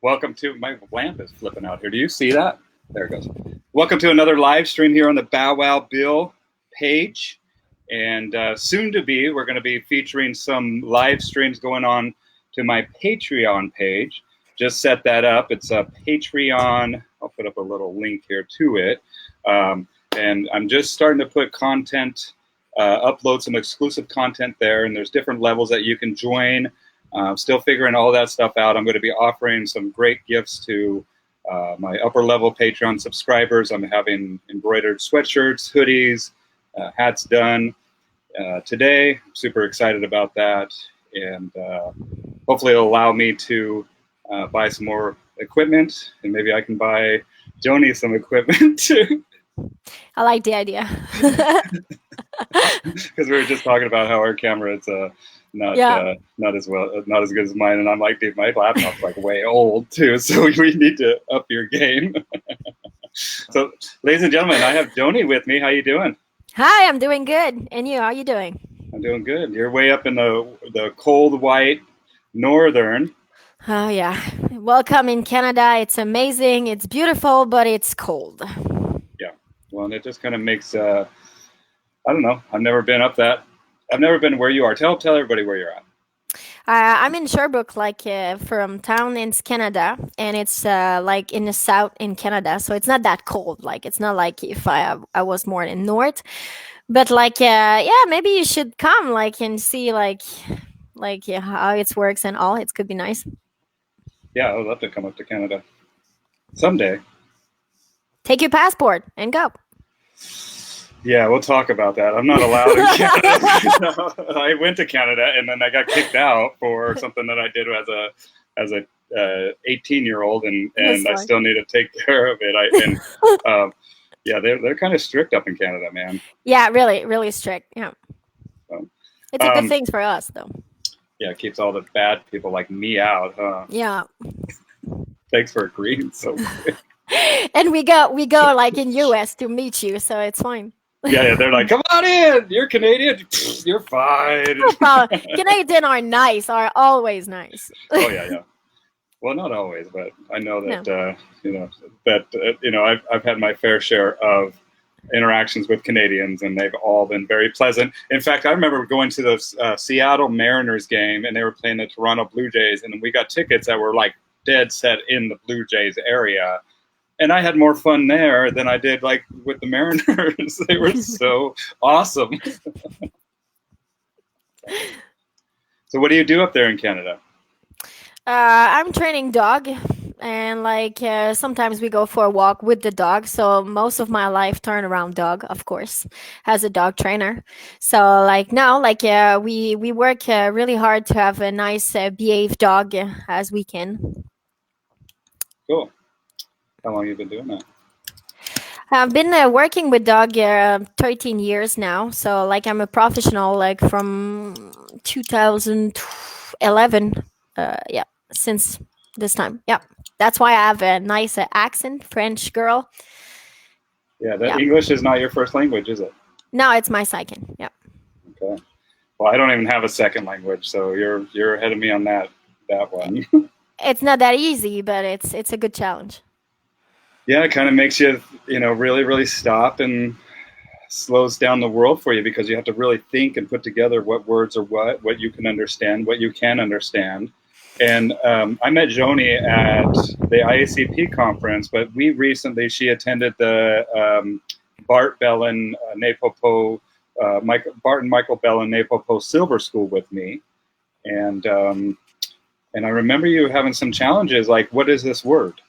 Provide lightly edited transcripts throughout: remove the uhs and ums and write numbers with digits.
Welcome to my lamp is flipping out here. Do you see that? There it goes. Welcome to another live stream here on the Bow Wow Bill page. And soon to be, we're going to be featuring some live streams going on to my Patreon page. Just set that up. It's a Patreon. I'll put up a little link here to it. And I'm just starting to put content, upload some exclusive content there. And there's different levels that you can join. Still figuring all that stuff out. I'm going to be offering some great gifts to my upper level Patreon subscribers. I'm having embroidered sweatshirts, hoodies, hats done today. I'm super excited about that. And hopefully it'll allow me to buy some more equipment. And maybe I can buy Joanie some equipment too. I like the idea. Because we were just talking about how our camera is not as good as mine, and I'm like, dude, my laptop's like way old too, so we need to up your game. So, ladies and gentlemen, I have Joanie with me. How you doing? Hi, I'm doing good. And you, how are you doing? I'm doing good. You're way up in the cold, white northern. Oh yeah. Welcome in Canada. It's amazing. It's beautiful, but it's cold. Yeah. Well, and it just kind of makes I don't know. I've never been up that. I've never been where you are. Tell everybody where you're at. I'm in Sherbrooke, from town in Canada, and it's like in the south in Canada, so it's not that cold. Like it's not like if I was more in north, but maybe you should come and see how it works and all. It could be nice. Yeah, I would love to come up to Canada someday. Take your passport and go. Yeah, we'll talk about that. I'm not allowed in Canada. I went to Canada and then I got kicked out for something that I did as a 18-year-old, and I still need to take care of it. They're kind of strict up in Canada, man. Yeah, really, really strict. Yeah, it's a good thing for us, though. Yeah, it keeps all the bad people like me out, huh? Yeah. Thanks for agreeing so quick. And we go like in US to meet you, so it's fine. Yeah, they're like, come on in. You're Canadian. You're fine. No problem. Canadians are always nice. Oh yeah. Well, not always, but I know that I've had my fair share of interactions with Canadians, and they've all been very pleasant. In fact, I remember going to the Seattle Mariners game, and they were playing the Toronto Blue Jays, and we got tickets that were like dead set in the Blue Jays area. And I had more fun there than I did with the Mariners. They were so awesome. So what do you do up there in Canada? I'm training dog, and sometimes we go for a walk with the dog. So most of my life turned around dog, of course, as a dog trainer. So we work really hard to have a nice behaved dog as we can. Cool. How long have you been doing that? I've been working with dog 13 years now. So I'm a professional from 2011. Since this time. Yeah. That's why I have a nice accent, French girl. Yeah, English is not your first language, is it? No, it's my second. Yeah. Okay. Well, I don't even have a second language, so you're ahead of me on that one. It's not that easy, but it's a good challenge. Yeah, it kind of makes you, really, really stop and slows down the world for you, because you have to really think and put together what words are what you can understand, what you can understand. And I met Joanie at the IACP conference, but she attended the Bart and Michael Bell and Napopo Silver School with me. And I remember you having some challenges, like, what is this word,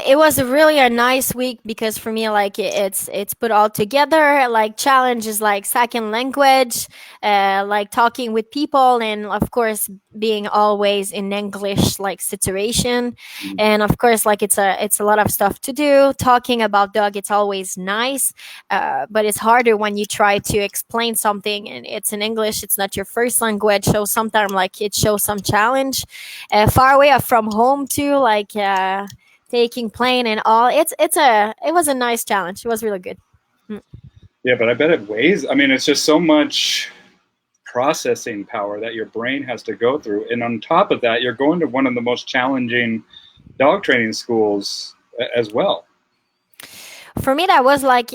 It was really a nice week, because for me, it's put all together. Challenge is second language, talking with people, and of course being always in English situation. And of course it's a lot of stuff to do. Talking about dog, it's always nice, but it's harder when you try to explain something and it's in English. It's not your first language, so sometimes it shows some challenge. Far away from home too, taking plane and all. It was a nice challenge. It was really good. Yeah, but I bet it weighs. I mean, it's just so much processing power that your brain has to go through. And on top of that, you're going to one of the most challenging dog training schools as well. For me, that was like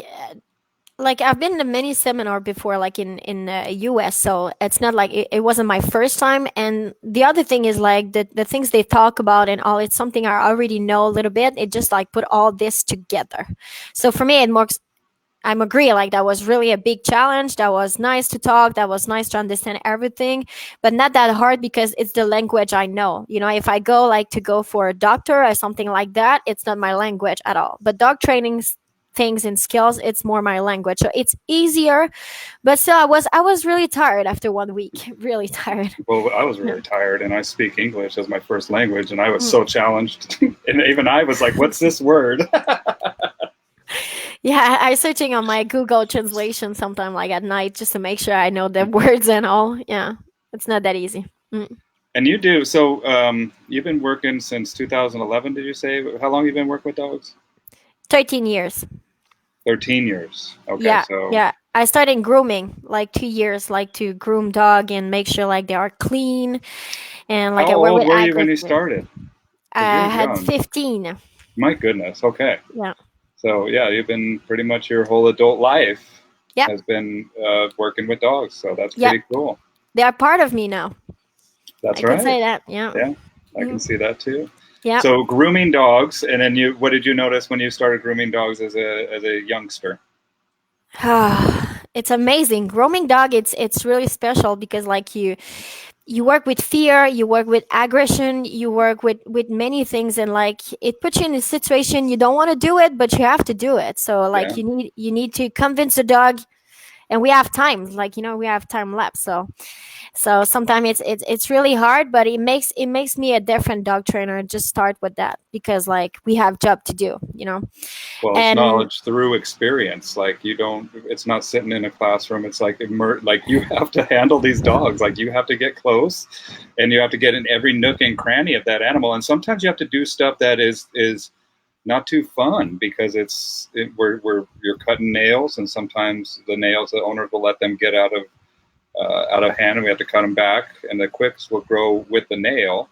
I've been to many seminar before, like in US, so it's not like it wasn't my first time. And the other thing is like the things they talk about and all, it's something I already know a little bit. It just like put all this together. So for me, it marks. I'm agree, like that was really a big challenge. That was nice to talk. That was nice to understand everything, but not that hard because it's the language I know. You know, if I go like to go for a doctor or something like that, it's not my language at all. But dog training things and skills, it's more my language, so it's easier. But still, I was really tired after 1 week. Really tired. Well, I was really tired, and I speak English as my first language, and I was so challenged. And even I was like, "What's this word?" Yeah, I searching on my Google translation sometime like at night just to make sure I know the words and all. Yeah, it's not that easy. And you do so. You've been working since 2011. Did you say how long you've been working with dogs? 13 years. 13 years. Okay, Yeah, so yeah. I started grooming like 2 years, like to groom dog and make sure like they are clean, and like how I work old with were you when you aggressive. started? 'Cause I you're had young. 15. My goodness. Okay. Yeah. So yeah, you've been pretty much your whole adult life Yep. has been working with dogs. So that's Yep. pretty cool. They are part of me now. That's I can say right. that. Yeah. Yeah, I can Mhm. see that too. Yeah. So grooming dogs, and then what did you notice when you started grooming dogs as a youngster? It's amazing. Grooming dog, it's really special because like you work with fear, you work with aggression, you work with many things, and like it puts you in a situation you don't want to do it, but you have to do it. So Yeah. like you need to convince the dog, and we have time, like we have time left. So sometimes it's really hard, but it makes me a different dog trainer. Just start with that because like we have job to do. Well, it's And knowledge through experience. Like you don't. It's not sitting in a classroom. It's like like you have to handle these dogs. Like you have to get close, and you have to get in every nook and cranny of that animal. And sometimes you have to do stuff that is not too fun because where you're cutting nails, and sometimes the nails the owners will let them get out of hand, and we have to cut them back, and the quicks will grow with the nail.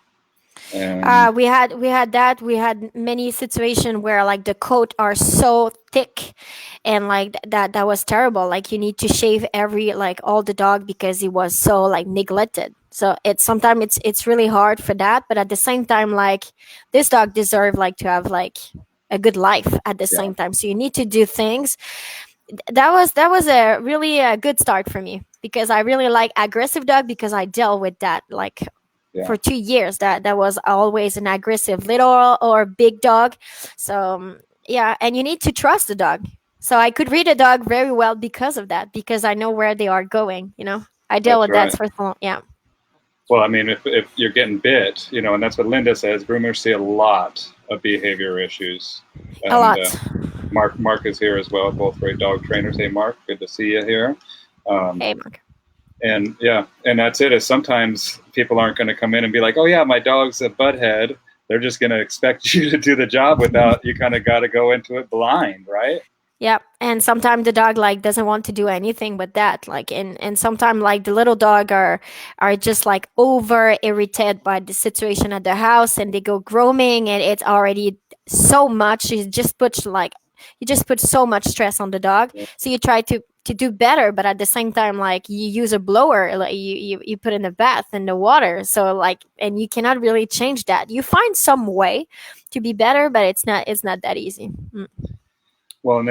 And we had many situations where like the coat are so thick, and like that was terrible. Like you need to shave every like all the dog because it was so like neglected. So it's sometimes it's really hard for that, but at the same time, like this dog deserve like to have like a good life at the yeah, same time. So you need to do things. That was a really good start for me because I really like aggressive dog because I dealt with that like yeah. for 2 years. That was always an aggressive little or big dog. So yeah, and you need to trust the dog. So I could read a dog very well because of that, because I know where they are going. I deal That's with that right. for so long. Yeah. Well, I mean, if you're getting bit, and that's what Linda says. Groomers see a lot of behavior issues, A and lot. Mark is here as well. Both great dog trainers. Hey, Mark, good to see you here. Hey, Mark. And yeah, and that's it. Is sometimes people aren't going to come in and be like, "Oh yeah, my dog's a butthead." They're just going to expect you to do the job without you. Kind of got to go into it blind, right? Yeah, and sometimes the dog like doesn't want to do anything but that. Like and sometimes like the little dog are just like over irritated by the situation at the house, and they go grooming, and it's already so much. You just put so much stress on the dog. Yeah, So you try to do better, but at the same time, like you use a blower, like you put in the bath and the water. So like, and you cannot really change that. You find some way to be better, but it's not that easy. well, and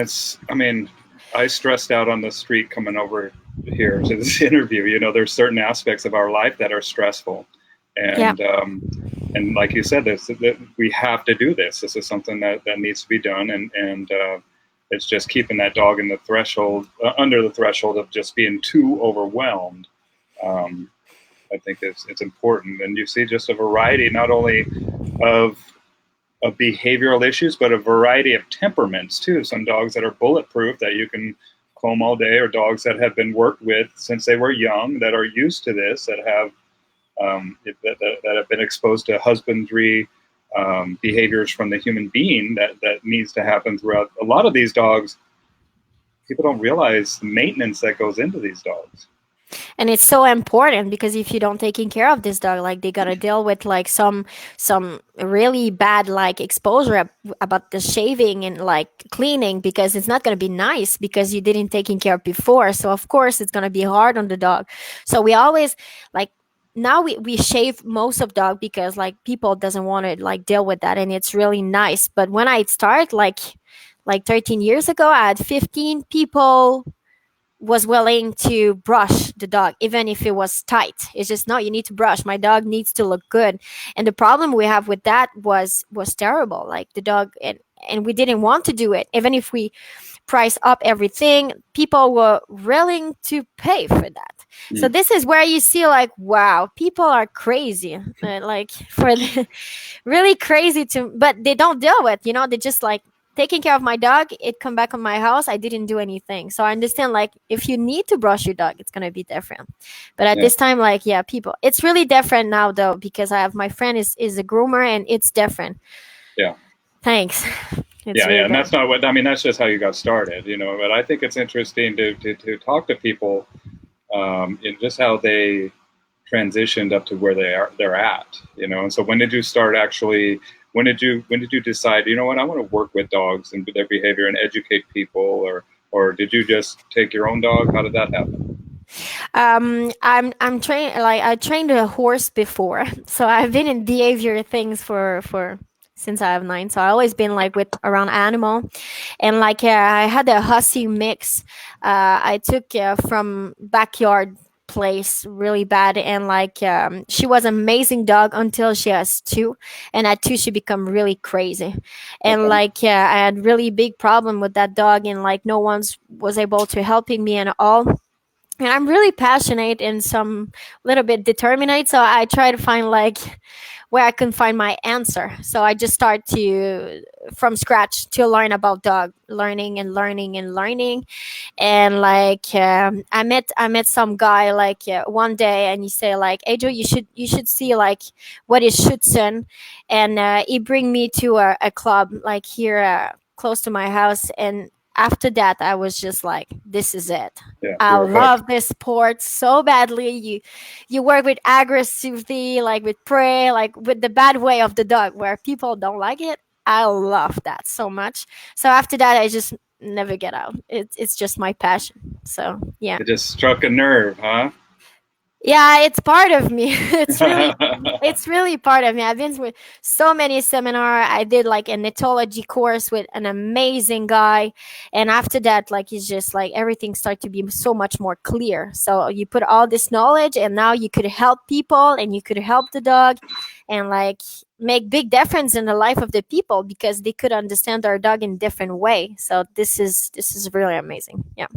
I mean, I stressed out on the street coming over here to this interview. There's certain aspects of our life that are stressful, Yeah. and like you said, that we have to do this. This is something that needs to be done, and it's just keeping that dog in the threshold, under the threshold of just being too overwhelmed. Um, I think it's important, and you see just a variety, not only of behavioral issues, but a variety of temperaments too. Some dogs that are bulletproof that you can comb all day, or dogs that have been worked with since they were young, that are used to this, that have that have been exposed to husbandry behaviors from the human being that needs to happen throughout. A lot of these dogs, people don't realize the maintenance that goes into these dogs. And it's so important because if you don't taking care of this dog, like they gotta deal with like some really bad like exposure about the shaving and like cleaning, because it's not gonna be nice because you didn't taking care of before. So of course it's gonna be hard on the dog. So we always like, now we shave most of dog because like people doesn't want to like deal with that, and it's really nice. But when I start like 13 years ago, I had 15 people was willing to brush the dog even if it was tight. It's just, no, you need to brush, my dog needs to look good. And the problem we have with that was terrible, like the dog, and we didn't want to do it. Even if we price up everything, people were willing to pay for that. So Mm. this is where you see like, wow, people are crazy, like for the, really crazy to, but they don't deal with, they just like taking care of my dog, it come back on my house, I didn't do anything. So I understand like if you need to brush your dog, it's going to be different. But at Yeah. this time, like, yeah, people, it's really different now though, because I have my friend is a groomer and it's different. Yeah. Thanks. It's Yeah, yeah, really and that's different. not what I mean. That's just how you got started, you know. But I think it's interesting to talk to people, in just how they transitioned up to where they're at, you know. And so, when did you start actually? When did you decide? You know what? I want to work with dogs and their behavior and educate people, or did you just take your own dog? How did that happen? I'm trained, like I trained a horse before, so I've been in behavior things for since I have 9. So I always been like with around animal, and like I had a hussy mix. I took from backyard place really bad, and like she was amazing dog until she has 2, and at 2 she become really crazy. And Okay. like I had really big problem with that dog, and like no one's was able to helping me and all. And I'm really passionate and some little bit determined. So I try to find like where I can find my answer. So I just start to from scratch to learn about dog, learning and learning and learning. And like I met some guy like one day, and he say like, "Hey Joe, you should see like what is Schutzen," and he bring me to a club like here close to my house. And after that, I was just like, "This is it." Yeah, I you were hooked. love this sport so badly. You work with aggressivity, like with prey, like with the bad way of the dog, where people don't like it. I love that so much. So after that, I just never get out. It's just my passion. So yeah. It just struck a nerve, huh? Yeah, it's part of me. It's really part of me. I've been with so many seminar. I did like an ethology course with an amazing guy, and after that, like it's just like everything started to be so much more clear. So you put all this knowledge, and now you could help people, and you could help the dog, and like make big difference in the life of the people because they could understand our dog in different way. So this is really amazing. Yeah.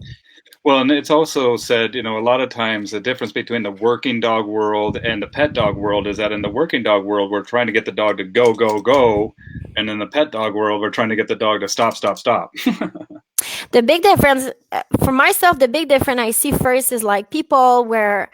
Well, and it's also said, you know, a lot of times the difference between the working dog world and the pet dog world is that in the working dog world, we're trying to get the dog to go, go, go. And in the pet dog world, we're trying to get the dog to stop, stop, stop. The big difference for myself, the big difference I see first is like people where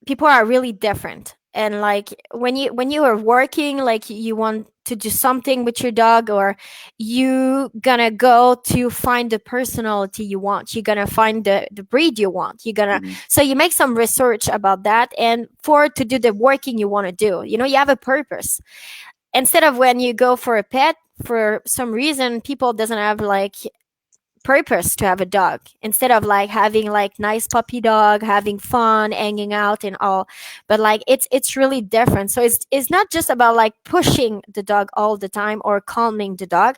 people are really different. And like when you are working, like you want to do something with your dog, or you gonna go to find the personality you want, you're gonna find the breed you want, you're gonna, Mhm. so you make some research about that, and for to do the working you want to do, you have a purpose. Instead of when you go for a pet, for some reason people doesn't have like purpose to have a dog, instead of like having like nice puppy dog, having fun, hanging out and all. But like it's really different. So it's not just about like pushing the dog all the time or calming the dog.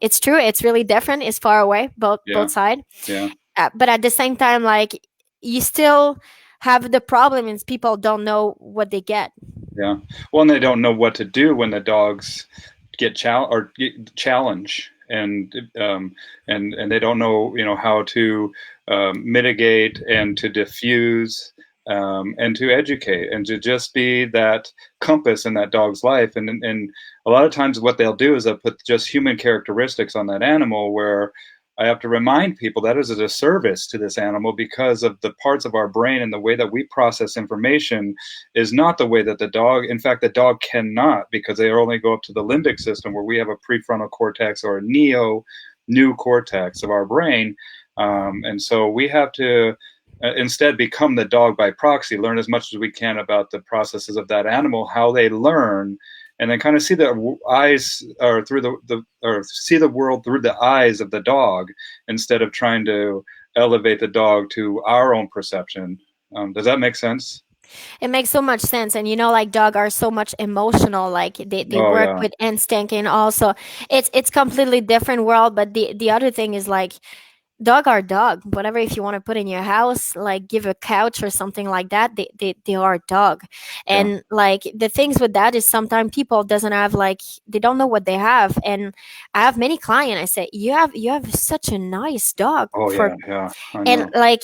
It's true, it's really different, it's far away, both Yeah, side. yeah, But at the same time, like you still have the problem is people don't know what they get. yeah. Well, and they don't know what to do when the dogs get challenge, and they don't know, you know, how to mitigate and to diffuse, and to educate and to just be that compass in that dog's life. And a lot of times what they'll do is they'll put just human characteristics on that animal, where I have to remind people that is a disservice to this animal, because of the parts of our brain and the way that we process information is not the way that the dog, in fact, the dog cannot, because they only go up to the limbic system, where we have a prefrontal cortex or a new cortex of our brain. And so we have to instead become the dog by proxy, learn as much as we can about the processes of that animal, how they learn, and then kind of see the eyes or through or see the world through the eyes of the dog instead of trying to elevate the dog to our own perception. Does that make sense? It makes so much sense. And like dog are so much emotional, like they Oh work yeah, with instinct, and also it's completely different world. But the other thing is like dog are dog, whatever. If you want to put in your house, like give a couch or something like that, they are dog. yeah. And like the things with that is sometimes people doesn't have, like, they don't know what they have. And I have many clients, I say, you have such a nice dog Oh for. yeah, yeah. I And know. like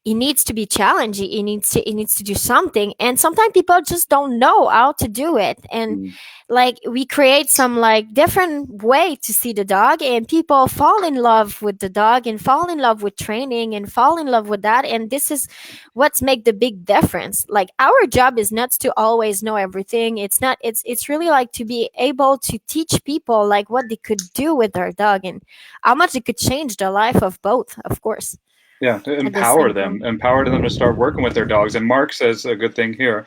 it needs to be challenging, it needs to do something, and sometimes people just don't know how to do it. And Mm, like we create some like different way to see the dog, and people fall in love with the dog and fall in love with training and fall in love with that. And this is what's make the big difference. Like our job is not to always know everything. It's not, it's really like to be able to teach people like what they could do with their dog and how much it could change the life of both, of course, yeah, to at the same empower them to start working with their dogs. And Mark says a good thing here,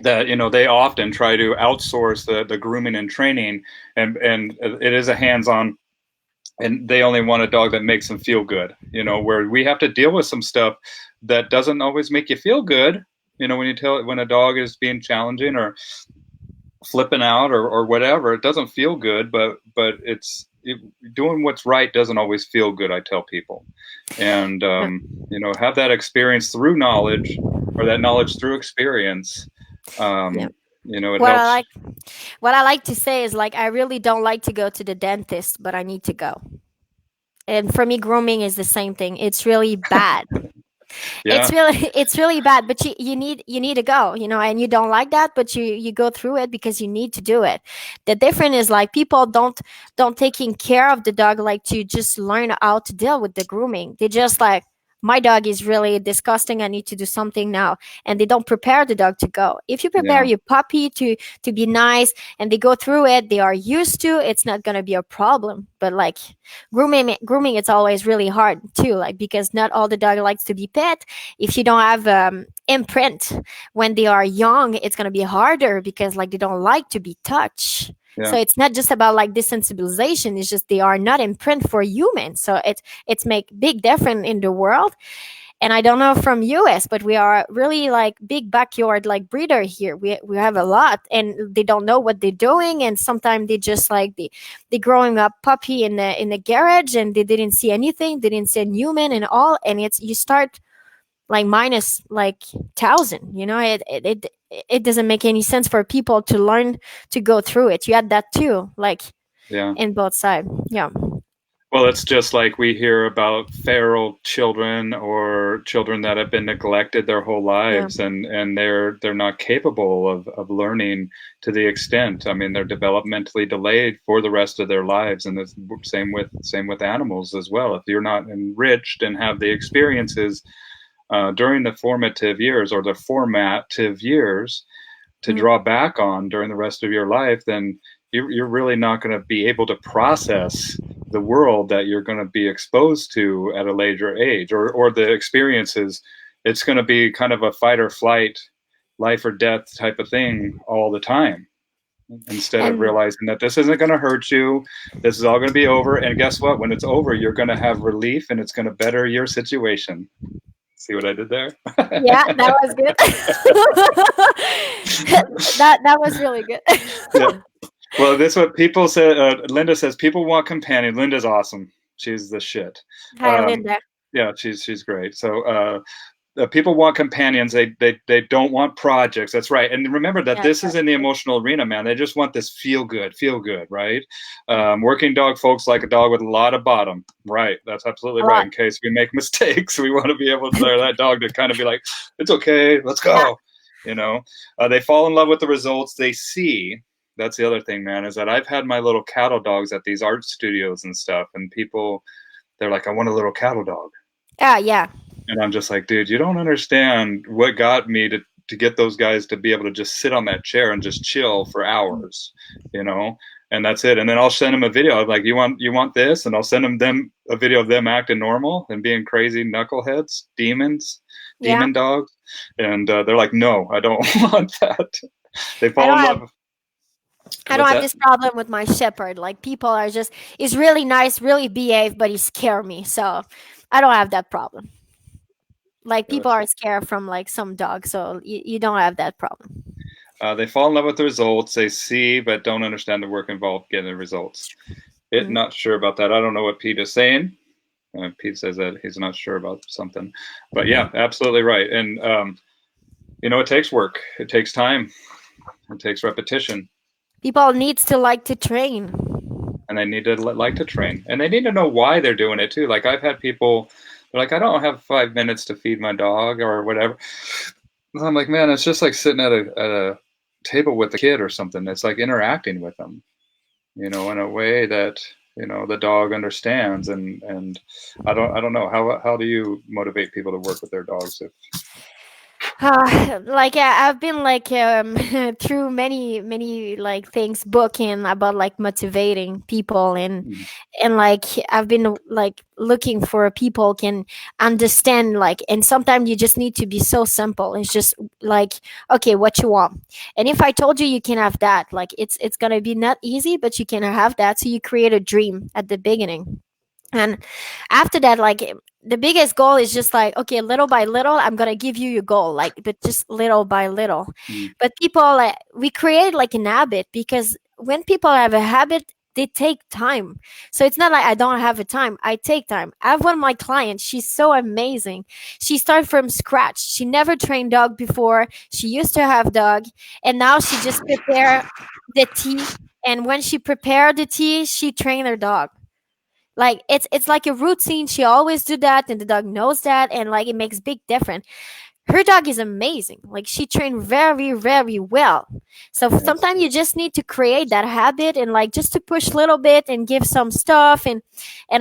that they often try to outsource the grooming and training, and it is a hands-on, and they only want a dog that makes them feel good, where we have to deal with some stuff that doesn't always make you feel good, when a dog is being challenging or flipping out or whatever. It doesn't feel good, but doing what's right doesn't always feel good, I tell people. And time. have that experience through knowledge, or that knowledge through experience. Yeah. um, it What I helps. like what I like to say is like I really don't like to go to the dentist, but I need to go. And for me, grooming is the same thing. It's really bad. It's Yeah, really it's really bad, but you need to go, and you don't like that, but you go through it because you need to do it. The difference is like people don't taking care of the dog, like to just learn how to deal with the grooming. They just like, my dog is really disgusting, I need to do something now. And they don't prepare the dog to go. If you prepare yeah, your puppy to be nice and they go through it, they are used to, it's not going to be a problem. But like grooming, it's always really hard too, like because not all the dog likes to be pet. If you don't have imprint when they are young, it's going to be harder because like they don't like to be touched. So yeah, it's not just about like desensitization, it's just they are not imprint for humans. So it's make big difference in the world. And I don't know from US, but we are really like big backyard like breeder here. We have a lot, and they don't know what they're doing. And sometimes they just like they growing up puppy in the garage, and they didn't see anything, they didn't see a human and all. And it's, you start like minus like 1,000. It doesn't make any sense for people to learn to go through it. You had that too, like yeah. in both sides. Yeah, Well, it's just like we hear about feral children or children that have been neglected their whole yeah. lives, and they're not capable of learning to the extent. I mean, they're developmentally delayed for the rest of their lives, and the same with animals as well. If you're not enriched and have the experiences during the formative years, or the formative years, to Mhm. draw back on during the rest of your life, then you're really not going to be able to process the world that you're going to be exposed to at a later age, or the experiences. It's going to be kind of a fight or flight, life or death type of thing all the time, instead of And realizing that this isn't going to hurt you. This is all going to be over. And guess what? When it's over, you're going to have relief, and it's going to better your situation. See what I did there? yeah, that was good. That was really good. Yeah. Well, this is what people say. Linda says people want companion. Linda's awesome. She's the shit. Hi, Um, Linda. yeah, she's great. So people want companions. They don't want projects. That's right. And remember that Yes, this is in the emotional arena, man. They just want this feel good, right? Working dog folks like a dog with a lot of bottom. Right. That's absolutely a right. lot. In case we make mistakes, we want to be able for that dog to kind of be like, it's okay, let's Yeah, go. They fall in love with the results they see. That's the other thing, man, is that I've had my little cattle dogs at these art studios and stuff, and people, they're like, I want a little cattle dog. yeah, yeah. And I'm just like, dude, you don't understand what got me to get those guys to be able to just sit on that chair and just chill for hours, you know? and that's it. And then I'll send them a video of like, you want this, and I'll send them a video of them acting normal and being crazy knuckleheads, Yeah. demon dogs, and they're like, no, I don't want that. They I fall don't in have love. I don't What's have that? this problem with my shepherd. Like people are just he's really nice, really behaved, but he scare me. So I don't have that problem. Like people Gotcha. are scared from like some dogs, so you don't have that problem. They fall in love with the results they see, but don't understand the work involved getting the results. It Mm. not sure about that. I don't know what Pete is saying. Pete says that he's not sure about something, but yeah, absolutely right. And it takes work. It takes time. It takes repetition, People needs to like to train. and they need to like to train, and they need to know why they're doing it too. Like I've had people, they're like, I don't have 5 minutes to feed my dog or whatever. And I'm like, man, it's just like sitting at a table with a kid or something. It's like interacting with them, in a way that the dog understands. And I don't know how do you motivate people to work with their dogs if Like I've been like through many like things booking about like motivating people and like I've been like looking for people can understand like and sometimes you just need to be so simple. It's just like okay, what you want. And if I told you you can have that, like it's gonna be not easy, but you can have that. So you create a dream at the beginning. And after that, like the biggest goal is just like, okay, little by little, I'm gonna give you your goal, like, but just little by little. mm, But people, like, we create like an habit because when people have a habit, they take time. So it's not like I don't have a time. I take time. I have one of my clients. She's so amazing. She started from scratch. She never trained dog before. She used to have dog, and now she just prepare the tea. And when she prepared the tea, she trained her dog. Like it's like a routine. She always do that, and the dog knows that, and like it makes big difference. Her dog is amazing. Like she trained very very well. So yes, sometimes you just need to create that habit and like just to push a little bit and give some stuff and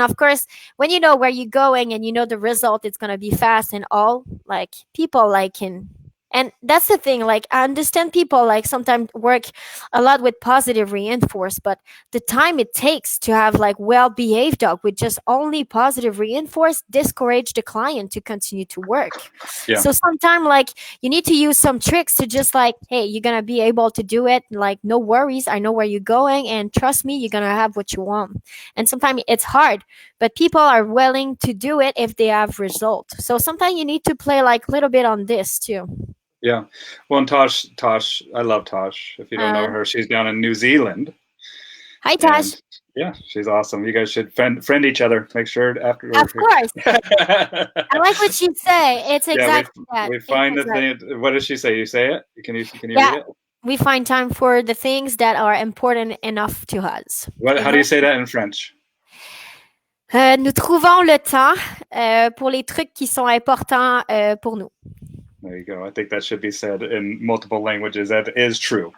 of course when you know where you're going and you know the result, it's gonna be fast and all. Like people like can. And that's the thing, like I understand people like sometimes work a lot with positive reinforce, but the time it takes to have like well behaved dog with just only positive reinforce discourage the client to continue to work. yeah, So sometimes like you need to use some tricks to just like, hey, you're gonna be able to do it, like no worries, I know where you're going and trust me, you're gonna have what you want. And sometimes it's hard, but people are willing to do it if they have result. So sometimes you need to play like a little bit on this too. yeah. Well, and Tosh, I love Tosh. If you don't know uh, her, she's down in New Zealand, Hi and Tash. yeah, she's awesome. You guys should friend each other. Make sure after we're Of course, here. I like what you say. It's Yeah, we exactly that. we It's find the exactly. thing. What does she say? You say it. Can you read Yeah, it? we find time for the things that are important enough to us. What? How do Amen. you say that in French? Nous trouvons le temps pour les trucs qui sont importants pour nous. There you go. I think that should be said in multiple languages. That is true,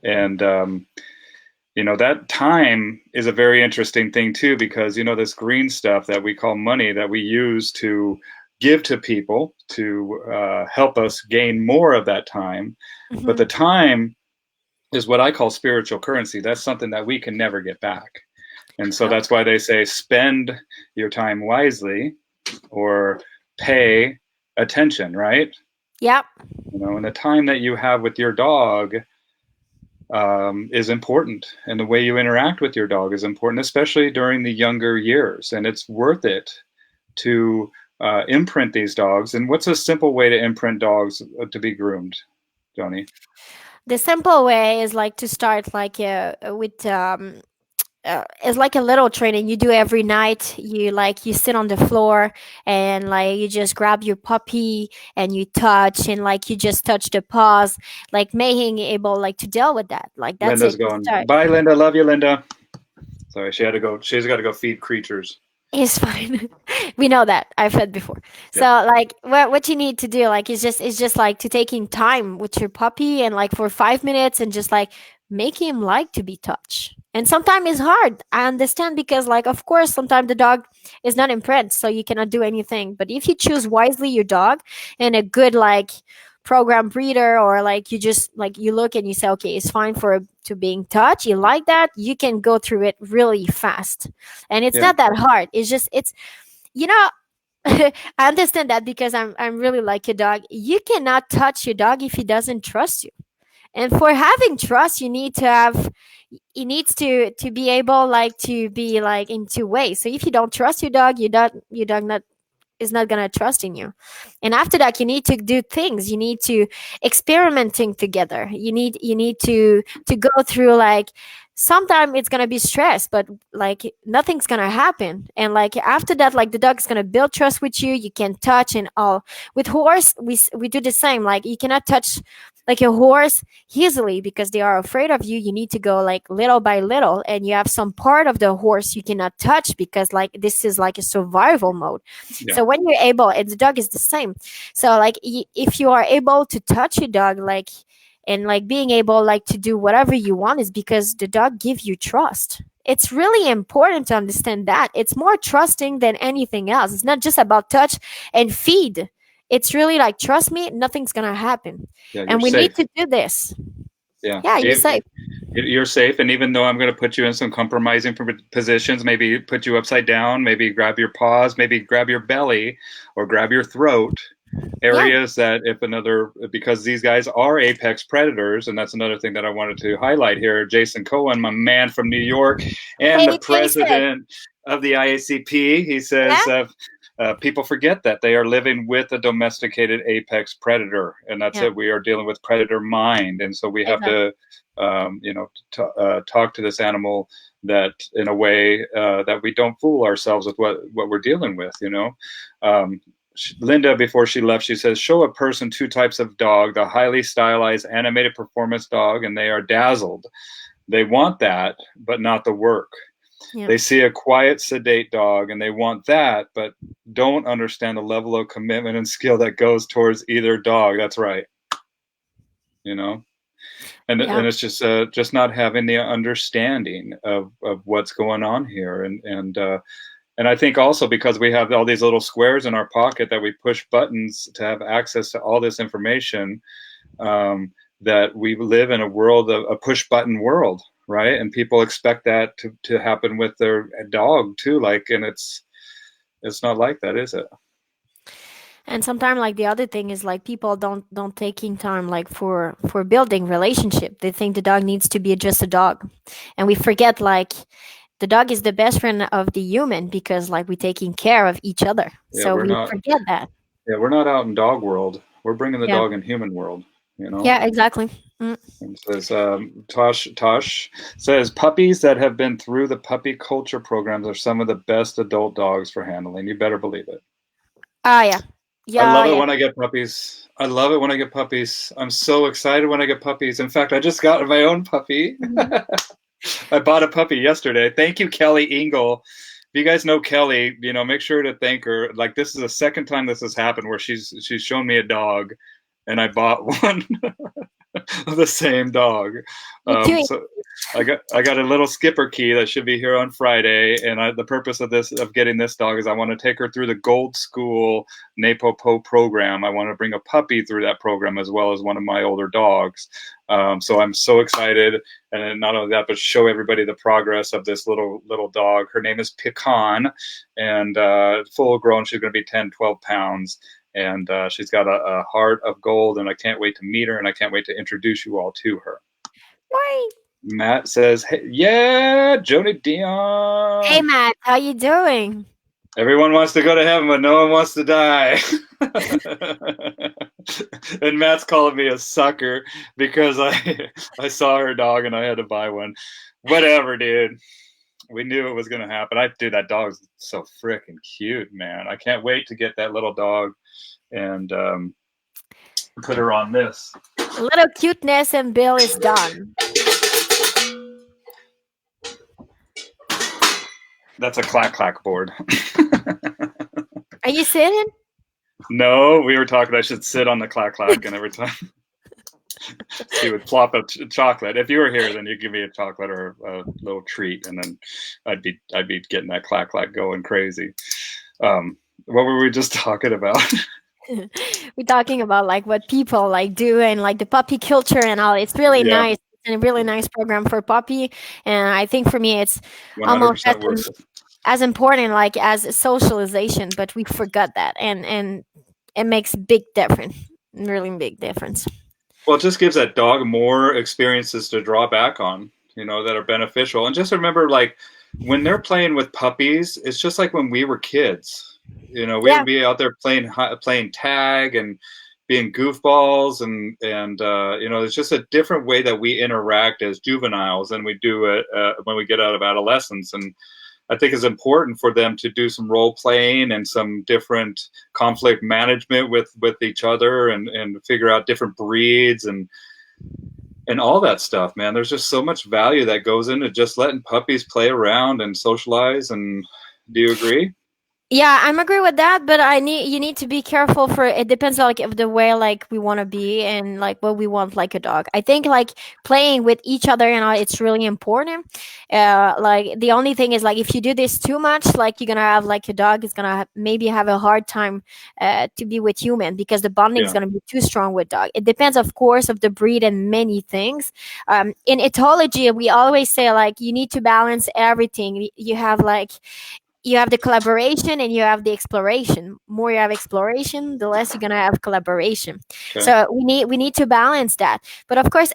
and that time is a very interesting thing too, because this green stuff that we call money that we use to give to people to help us gain more of that time, but the Mhm. time is what I call spiritual currency. That's something that we can never get back. And so Yep. that's why they say spend your time wisely or pay attention, right? Yep. And the time that you have with your dog is important. And the way you interact with your dog is important, especially during the younger years. And it's worth it to imprint these dogs. And what's a simple way to imprint dogs to be groomed, Joanie? The simple way is like to start like with it's like a little training you do every night. You sit on the floor and like you just grab your puppy and you touch and like you just touch the paws, like making able like to deal with that. Like that's Linda's it. To going, start. bye, Linda. Love you, Linda. Sorry, she had to go. She's got to go feed creatures. It's fine. We know that. I've said before. So Yeah. like what you need to do like is just like to taking time with your puppy and like for 5 minutes and just like make him like to be touched. And sometimes it's hard. I understand because like of course sometimes the dog is not impressed, so you cannot do anything. But if you choose wisely your dog and a good like program breeder, or like you just like you look and you say, okay, it's fine for to being touched, you like that, you can go through it really fast. And it's Yeah. not that hard. It's just it's you know I understand that because I'm really like your dog. You cannot touch your dog if he doesn't trust you. And for having trust, you need to have he needs to be able like to be like in two ways. So if you don't trust your dog not is not gonna trust in you. And after that, you need to do things. You need to experimenting together. You need to go through like sometimes it's gonna be stress, but like nothing's gonna happen. And like after that, like the dog's gonna build trust with you. You can touch and all. With horse, we do the same. Like you cannot touch like a horse easily because they are afraid of you. You need to go like little by little, and you have some part of the horse you cannot touch because like this is like a survival mode. Yeah. So when you're able, and the dog is the same. So like if you are able to touch your dog, like and like being able like to do whatever you want is because the dog gives you trust. It's really important to understand that it's more trusting than anything else. It's not just about touch and feed. It's really like trust me, nothing's gonna happen, Yeah. You're and we safe. need to do this. Yeah. Yeah, you're safe. You're safe. And even though I'm going to put you in some compromising positions, maybe put you upside down, maybe grab your paws, maybe grab your belly or grab your throat, areas that because these guys are apex predators. And that's another thing that I wanted to highlight here. Jason Cohen, my man from New York and the Hey, Jason. president of the IACP, he says, Yeah. people forget that they are living with a domesticated apex predator, and that's Yeah. it. We are dealing with predator mind, and so we have Exactly. to talk to this animal that in a way that we don't fool ourselves with what we're dealing with. Linda, before she left, she says, show a person two types of dog: the highly stylized animated performance dog, and they are dazzled. They want that, but not the work. Yeah. They see a quiet, sedate dog, and they want that, but don't understand the level of commitment and skill that goes towards either dog. That's right. And it's just not having the understanding of what's going on here, and I think also because we have all these little squares in our pocket that we push buttons to have access to all this information, that we live in a push button world, right? And people expect that to happen with their dog too, and it's not like that, is it? And sometimes like the other thing is like people don't taking time like for building relationship. They think the dog needs to be just a dog, and we forget like the dog is the best friend of the human because like we're taking care of each other. Yeah, So we forget that. we're not out in dog world. We're bringing the Yeah. dog in human world. Yeah, exactly. Mm. And says Tosh says puppies that have been through the puppy culture programs are some of the best adult dogs for handling. You better believe it. Ah, yeah. Yeah, I love it yeah. when I get puppies. I love it when I get puppies. I'm so excited when I get puppies. In fact, I just got my own puppy. I bought a puppy yesterday. Thank you, Kelly Engel. If you guys know Kelly, make sure to thank her. Like, this is the second time this has happened where she's shown me a dog, and I bought one of the same dog. So I got a little skipper key that should be here on Friday, and the purpose of getting this dog is I want to take her through the Gold School NAPOPO program. I want to bring a puppy through that program as well as one of my older dogs. So I'm so excited, and not only that, but show everybody the progress of this little dog. Her name is Pecan, and full grown, she's going to be 10, 12 pounds. And she's got a heart of gold, and I can't wait to meet her, and I can't wait to introduce you all to her. Why? Matt says, hey, yeah, Joanie, Dion. Hey, Matt, how you doing? Everyone wants to go to heaven, but no one wants to die. And Matt's calling me a sucker because I saw her dog and I had to buy one. Whatever, dude. We knew it was going to happen. Dude, that dog's so freaking cute, man. I can't wait to get that little dog and put her on this. A little cuteness and Bill is done. That's a clack board. Are you sitting? No, we were talking I should sit on the clack, and every time she would plop a chocolate. If you were here, then you'd give me a chocolate or a little treat, and then I'd be getting that clack going crazy. What were we just talking about? We're talking about like what people like do and like the puppy culture and all. It's really Yeah, nice and a really nice program for puppy. And I think for me, it's almost 100% worth it. as important like as socialization. But we forgot that, and it makes big difference, really big difference. Well, it just gives that dog more experiences to draw back on, that are beneficial. And just remember, like, when they're playing with puppies, it's just like when we were kids. We Yeah, would be out there playing tag and being goofballs, and it's just a different way that we interact as juveniles than we do it when we get out of adolescence. And I think it's important for them to do some role playing and some different conflict management with each other, and figure out different breeds and all that stuff, man. There's just so much value that goes into just letting puppies play around and socialize. And do you agree? yeah, I'm agree with that, but you need to be careful for it depends like of the way like we want to be and like what we want like a dog. I think like playing with each other and all, it's really important. Like the only thing is like if you do this too much, like you're gonna have like a dog is gonna maybe have a hard time to be with human because the bonding is Yeah. gonna be too strong with dog. It depends, of course, of the breed and many things. In etology, we always say like you need to balance everything. You have like you have the collaboration and you have the exploration. More you have exploration, the less you're gonna have collaboration. Okay. So we need to balance that. But of course,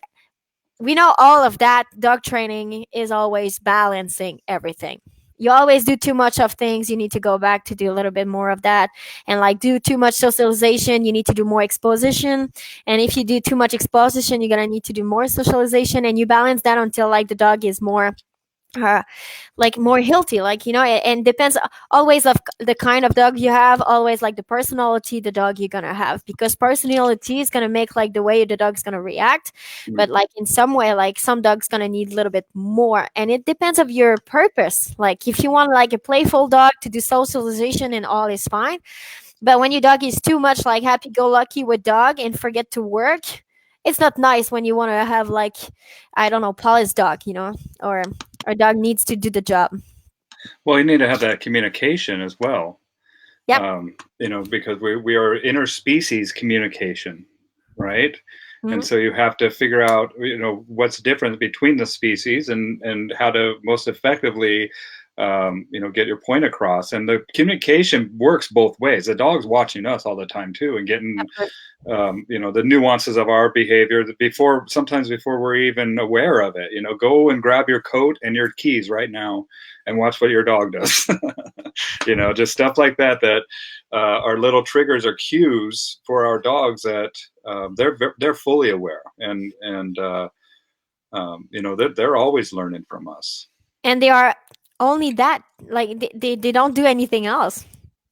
we know all of that. Dog training is always balancing everything. You always do too much of things. You need to go back to do a little bit more of that, and like do too much socialization. You need to do more exposition, and if you do too much exposition, you're gonna need to do more socialization, and you balance that until like the dog is more uh, like more healthy, like and depends always of the kind of dog you have, always like the personality the dog you're gonna have, because personality is gonna make like the way the dog's gonna react. Mm. But like in some way, like some dogs gonna need a little bit more, and it depends of your purpose. Like if you want like a playful dog to do socialization and all is fine, but when your dog is too much like happy-go-lucky with dog and forget to work, it's not nice when you want to have like, I don't know, Paul's dog, or our dog needs to do the job. Well, you need to have that communication as well. Yep. Because we are interspecies communication, right? And Mhm. so you have to figure out, what's different between the species, and how to most effectively, get your point across. And the communication works both ways. The dog's watching us all the time too, and getting, the nuances of our behavior sometimes before we're even aware of it. Go and grab your coat and your keys right now and watch what your dog does. Just stuff like that are little triggers or cues for our dogs that they're fully aware, and they're always learning from us. And they are only that, like they don't do anything else,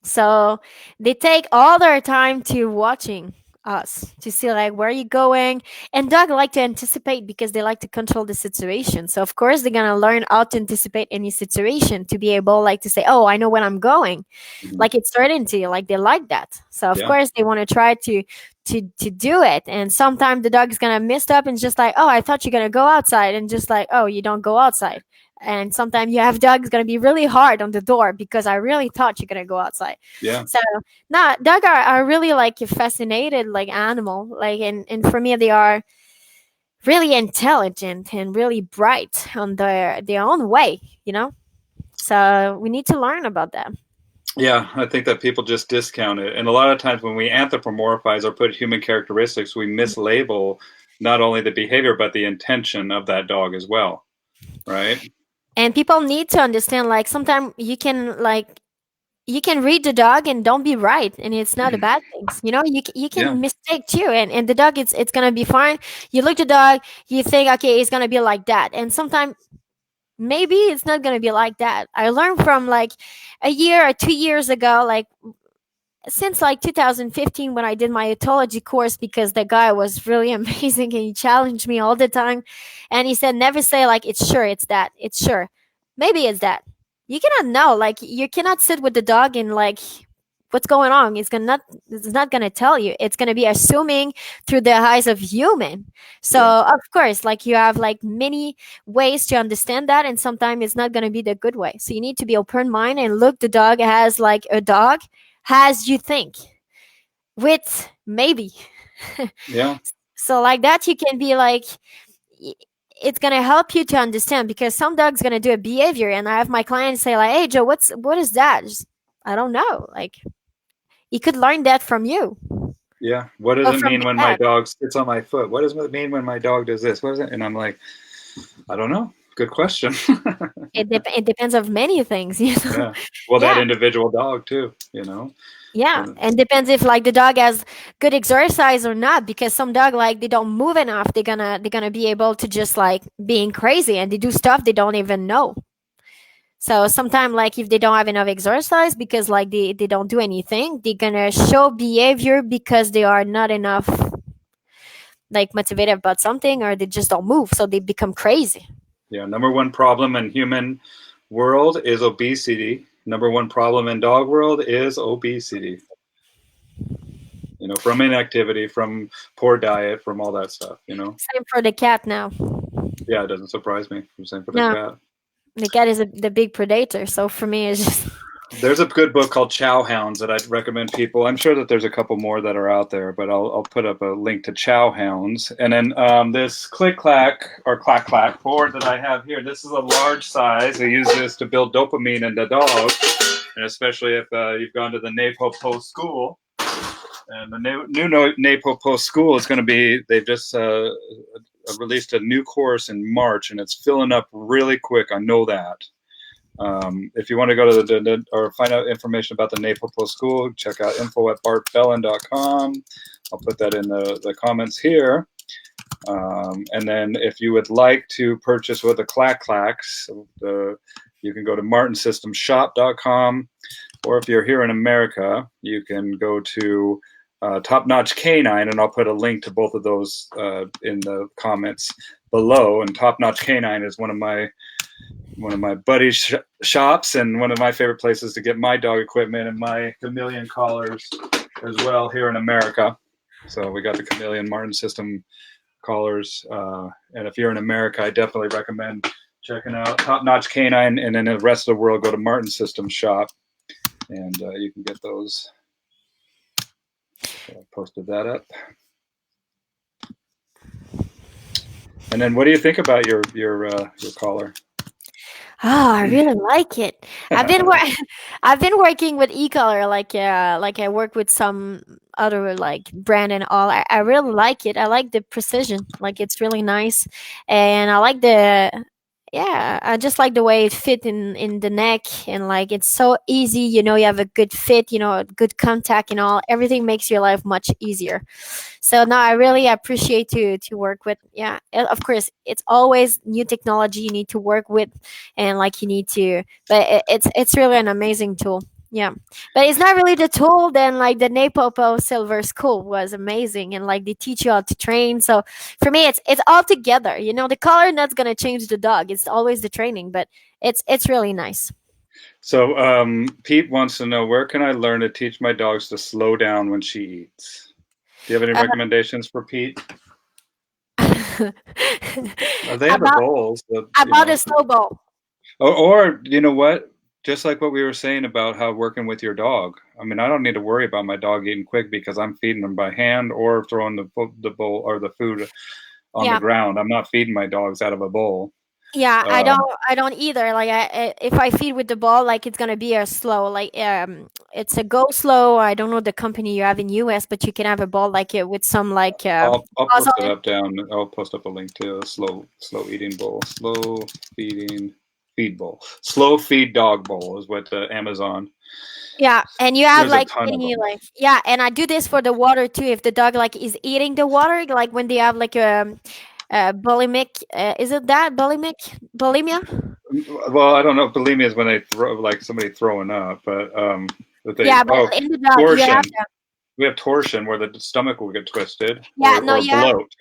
so they take all their time to watching us to see like where you going. And dog like to anticipate because they like to control the situation, so of course they're gonna learn how to anticipate any situation to be able like to say, oh, I know when I'm going. Mhm. Like it's certainty, like they like that, so of Yeah, course they want to try to do it. And sometimes the dog is gonna mess up and just like, oh, I thought you're gonna go outside, and just like, oh, you don't go outside. And sometimes you have dogs gonna be really hard on the door because I really thought you're gonna go outside. yeah, So nah, dogs are really like a fascinated like animal, like, and for me they are really intelligent and really bright on their own way, so we need to learn about that. yeah. I think that people just discount it, and a lot of times when we anthropomorphize or put human characteristics, we mislabel not only the behavior but the intention of that dog as well, right? And people need to understand like sometimes you can read the dog and don't be right, and it's not a bad thing. You Yeah, can mistake too, and the dog it's gonna be fine. You look at the dog, you think, okay, it's gonna be like that, and sometimes maybe it's not gonna be like that. I learned from like a year or 2 years ago, like since like 2015 when I did my ethology course, because the guy was really amazing and he challenged me all the time. And he said, never say like it's sure it's that. It's sure. Maybe it's that. You cannot know. Like you cannot sit with the dog and like what's going on. It's not gonna tell you. It's gonna be assuming through the eyes of human. So yeah, of course, like you have like many ways to understand that, and sometimes it's not gonna be the good way. So you need to be open mind and look the dog as like a dog as you think. with maybe. Yeah. So like that, you can be like, y- it's gonna help you to understand because some dog's gonna do a behavior, and I have my clients say like, "Hey Joe, what is that?" Just, I don't know. Like you could learn that from you Yeah. What does or it from mean the when my pet. dog sits on my foot? What does it mean when my dog does this? What is it? And I'm like, I don't know. Good question. It depends of many things, you know. Yeah. Well, that Yeah, individual dog too, you know. yeah, And and depends if like the dog has good exercise or not. Because some dog like they don't move enough, they're gonna be able to just like being crazy and they do stuff they don't even know. So sometimes like if they don't have enough exercise because like they don't do anything, they're gonna show behavior because they are not enough like motivated about something or they just don't move, so they become crazy. yeah, number one problem in human world is obesity. Number one problem in dog world is obesity. You know, from inactivity, from poor diet, from all that stuff, you know. Same for the cat now. Yeah, it doesn't surprise me. Same for the No, cat. the cat is the big predator. So for me, it's just There's a good book called Chow Hounds that I'd recommend people. I'm sure that there's a couple more that are out there, but I'll put up a link to Chow Hounds. And then this Click Clack or Clack Clack board that I have here, this is a large size. I use this to build dopamine in the dog, and especially if you've gone to the NAPO Post School. And the new NAPO Post School is going to be, they've just released a new course in March, and it's filling up really quick. I know that. If you want to go to the or find out information about the NAPO Post School, check out info@bartbellin.com. I'll put that in the comments here. And then if you would like to purchase with the Clack Clacks, you can go to martinsystemshop.com, or if you're here in America, you can go to Top Notch Canine, and I'll put a link to both of those in the comments below. And Top Notch Canine is one of my buddy's shops and one of my favorite places to get my dog equipment and my chameleon collars as well here in America. So we got the Chameleon Martin System collars. And if you're in America, I definitely recommend checking out Top Notch Canine. And then the rest of the world, go to Martin System Shop, and you can get those. So I posted that up. And then, what do you think about your collar? oh, I really like it. I've been I've been working with e-color like I work with some other like brand and all. I really like it. I like the precision. Like it's really nice, and I like the yeah. I just like the way it fit in the neck, and like it's so easy. You know, you have a good fit. You know, good contact and all. Everything makes your life much easier. So no, I really appreciate to work with. Yeah, of course, it's always new technology you need to work with, and like you need to. But it's really an amazing tool. Yeah, but it's not really the tool. Then like the Napopo Silver School was amazing, and like they teach you how to train. So for me, it's all together. You know, the color that's gonna change the dog. It's always the training, but it's really nice. So Pete wants to know, where can I learn to teach my dogs to slow down when she eats? Do you have any Uh, recommendations for Pete? They have a about bowls, but you about know, the snowball. or you know what? Just like what we were saying about how working with your dog. I mean, I don't need to worry about my dog eating quick because I'm feeding them by hand or throwing the bowl or the food on the Yeah. ground. I'm not feeding my dogs out of a bowl. Yeah, Um, I don't either. Like if I feed with the ball, like it's gonna be a slow. Like it's a go slow. I don't know the company you have in US, but you can have a ball like it with some like I'll pause post it on it. up down. I'll post up a link to a slow eating bowl, slow feeding feed bowl, slow feed dog bowl is what Amazon. Yeah, and you have There's a like ton of any them. like yeah, and I do this for the water too. If the dog like is eating the water, like when they have like bulimic, is it that bulimia? Well, I don't know. Bulimia is when they throw, like somebody throwing up, but they Yeah, but in the dog you have torsion. We have torsion where the stomach will get twisted, yeah no or you have bloat.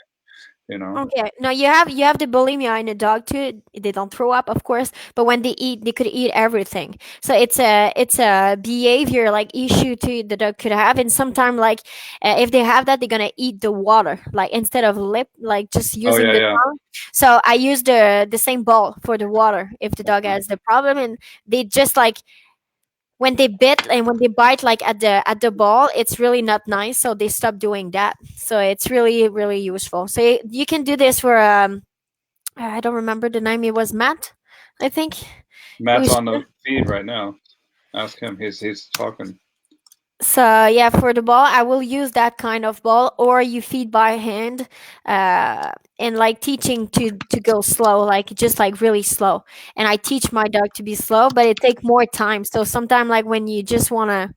You know. okay. No, you have the bulimia in the dog too. They don't throw up, of course, but when they eat, they could eat everything. So it's a behavior like issue to the dog could have, and sometimes like if they have that, they're gonna eat the water like instead of lip, like just Oh using yeah, the yeah. tongue. So I use the same bowl for the water if the dog Uh-huh. has the problem, and they just like when they bit and when they bite like at the ball, it's really not nice, so they stop doing that. So it's really really useful. So you can do this for I don't remember the name. It was Matt, I think. It Matt's was. on the feed right now. Ask him. He's talking. So yeah, for the ball, I will use that kind of ball, or you feed by hand, and like teaching to go slow, like just like really slow. And I teach my dog to be slow, but it take more time. So sometimes, like when you just wanna,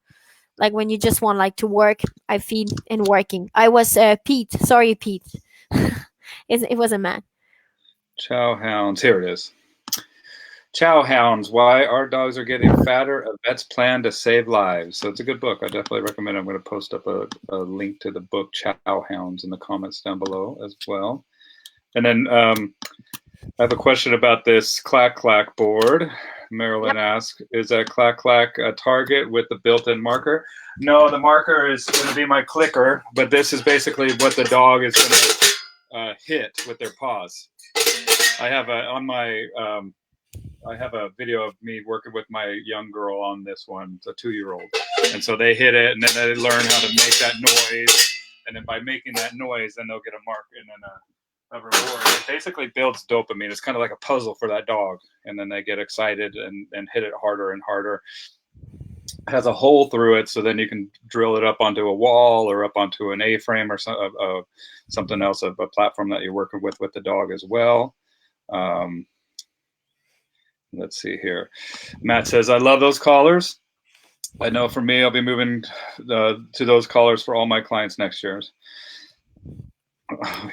like when you just want like to work, I feed and working. I was Pete. Sorry, Pete. It was a man. Chow hounds. Here it is. Chow hounds. Why our dogs are getting fatter. A vet's plan to save lives. So it's a good book. I definitely recommend it. I'm going to post up a link to the book Chow Hounds in the comments down below as well. And then I have a question about this clack clack board. Marilyn asks, is that clack clack a target with the built-in marker? No, the marker is going to be my clicker, but this is basically what the dog is going to hit with their paws. I have I have a video of me working with my young girl on this one. It's a 2-year-old, and so they hit it, and then they learn how to make that noise, and then by making that noise, then they'll get a mark and then a reward. It basically builds dopamine. It's kind of like a puzzle for that dog, and then they get excited and hit it harder and harder. It has a hole through it, so then you can drill it up onto a wall or up onto an A-frame or something else, a platform that you're working with the dog as well. Let's see here. Matt says, I love those collars. I know for me, I'll be moving to those collars for all my clients next year.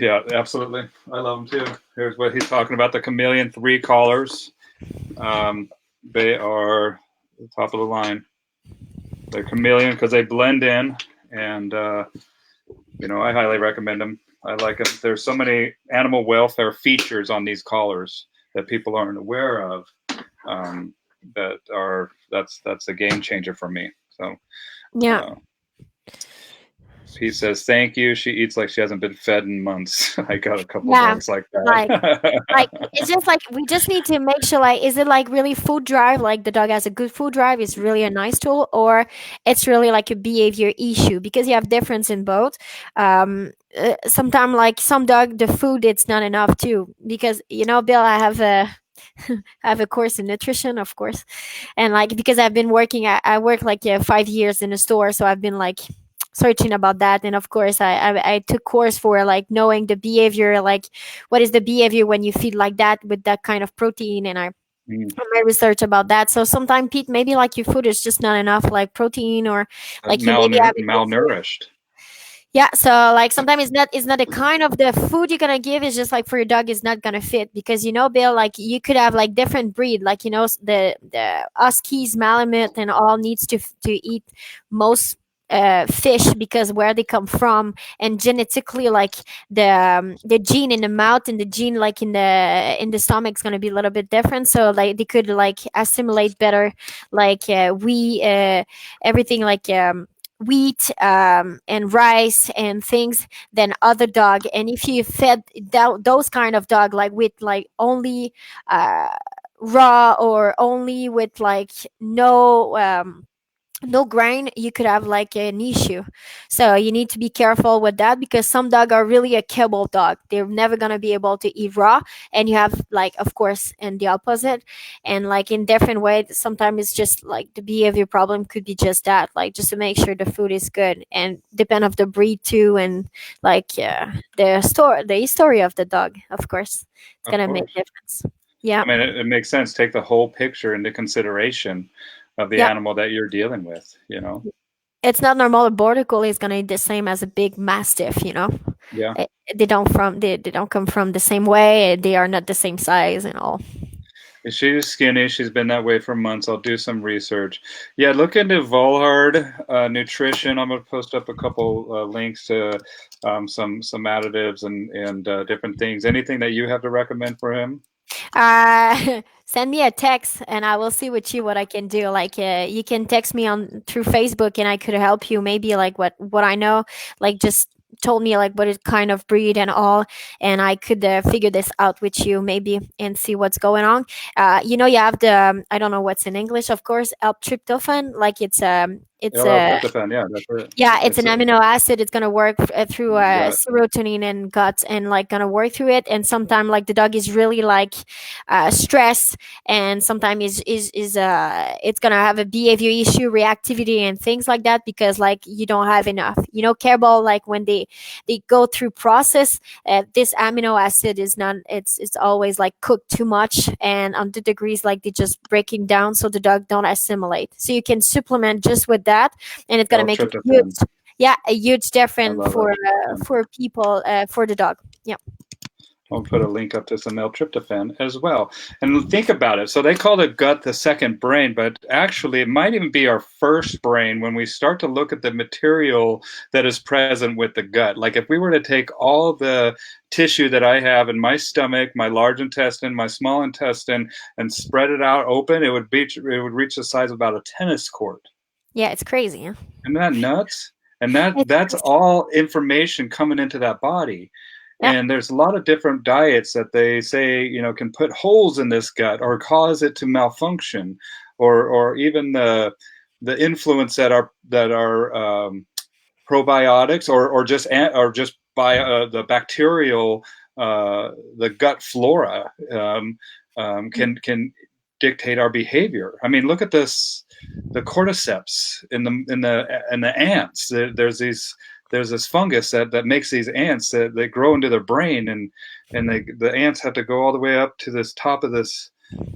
Yeah, absolutely. I love them too. Here's what he's talking about, the Chameleon 3 collars. They are the top of the line. They're Chameleon because they blend in, and you know, I highly recommend them. I like them. There's so many animal welfare features on these collars that people aren't aware of. That's a game changer for me. So Yeah. he says, thank you. She eats like she hasn't been fed in months. I got a couple Yeah. dogs like that. Like it's just like we just need to make sure, like, is it like really food drive, like the dog has a good food drive is really a nice tool, or it's really like a behavior issue, because you have difference in both. Sometimes like some dog the food it's not enough too, because Bill, I have a I have a course in nutrition, of course, and like because I've been working, I work like 5 years in a store, so I've been like searching about that. And of course I took course for like knowing the behavior, like what is the behavior when you feed like that with that kind of protein, and I my research about that. So sometimes, Pete, maybe like your food is just not enough like protein, or like you maybe have malnourished. Yeah, so like sometimes it's not the kind of the food you're gonna give. It's just like for your dog is not gonna fit, because Bill, like you could have like different breed, like the Huskies, Malamute, and all needs to eat most fish, because where they come from, and genetically like the gene in the mouth and the gene like in the stomach is gonna be a little bit different. So like they could like assimilate better, like we everything like wheat and rice and things than other dog. And if you fed those kind of dog like with like only uh, raw, or only with like no grain, you could have like an issue. So you need to be careful with that, because some dog are really a kibble dog. They're never going to be able to eat raw. And you have like, of course, and the opposite, and like in different ways. Sometimes it's just like the behavior problem could be just that, like just to make sure the food is good, and depend of the breed too, and like the history of the dog, of course, it's going to make difference. Yeah. I mean, it makes sense. Take the whole picture into consideration of the Yeah. animal that you're dealing with, It's not normal a border collie is gonna eat the same as a big mastiff. Yeah. They don't come from the same way. They are not the same size and all. She's skinny. She's been that way for months. I'll do some research. Yeah, look into Volhard nutrition. I'm gonna post up a couple links to some additives and different things. Anything that you have to recommend for him? Send me a text and I will see with you what I can do. Like you can text me on through Facebook and I could help you. Maybe like what I know, like just told me like what is kind of breed and all, and I could figure this out with you maybe and see what's going on. You have the I don't know what's in English, of course, L-tryptophan. Like it's a L-tryptophan, yeah, that's it. yeah, it's It's an a amino acid. It's gonna work through gut. serotonin and guts, and like gonna work through it. And sometimes like the dog is really like stressed, and sometimes is it's gonna have a behavior issue, reactivity, and things like that because like you don't have enough. Careball, like when they go through process, this amino acid is not. It's always like cooked too much, and on the degrees like they just breaking down, so the dog don't assimilate. So you can supplement just with that, and it's gonna make a huge, L-tryptophan. yeah, a huge I difference love L-tryptophan. for people, for the dog. Yeah. I'll put a link up to some L-tryptophan as well. And think about it. So they call the gut the second brain, but actually it might even be our first brain when we start to look at the material that is present with the gut. Like if we were to take all the tissue that I have in my stomach, my large intestine, my small intestine, and spread it out open, it would reach the size of about a tennis court. Yeah, it's crazy. Yeah. Isn't that nuts? And It's that's all information coming into that body. yeah. And there's a lot of different diets that they say, can put holes in this gut or cause it to malfunction, or even the influence that are probiotics or just by the bacterial the gut flora can dictate our behavior. I mean, look at this, the cordyceps in the ants. There's this fungus that makes these ants that they grow into their brain, and the ants have to go all the way up to this top of this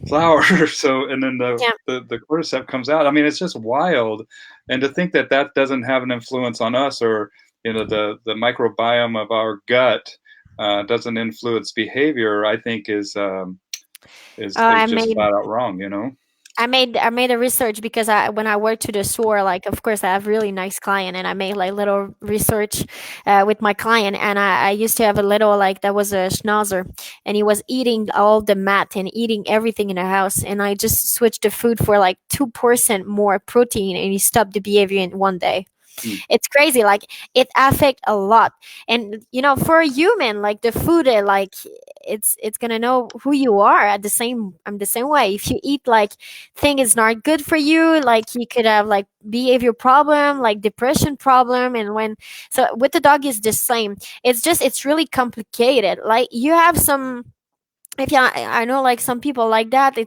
flower. So and then Yeah. the cordyceps comes out. I mean, it's just wild. And to think that doesn't have an influence on us, or the microbiome of our gut doesn't influence behavior, I think is I just made flat out wrong. I made a research because when I worked to the store, like of course I have really nice client, and I made like little research with my client, and I used to have a little like that was a schnauzer, and he was eating all the mat and eating everything in the house, and I just switched the food for like 2% more protein, and he stopped the behavior in one day. Hmm. It's crazy, like it affect a lot. And for a human, like the food, like it's gonna know who you are at the same way. If you eat like thing is not good for you, like you could have like behavior problem, like depression problem. And when so with the dog is the same. It's really complicated. Like you have some, if yeah, I know like some people like that.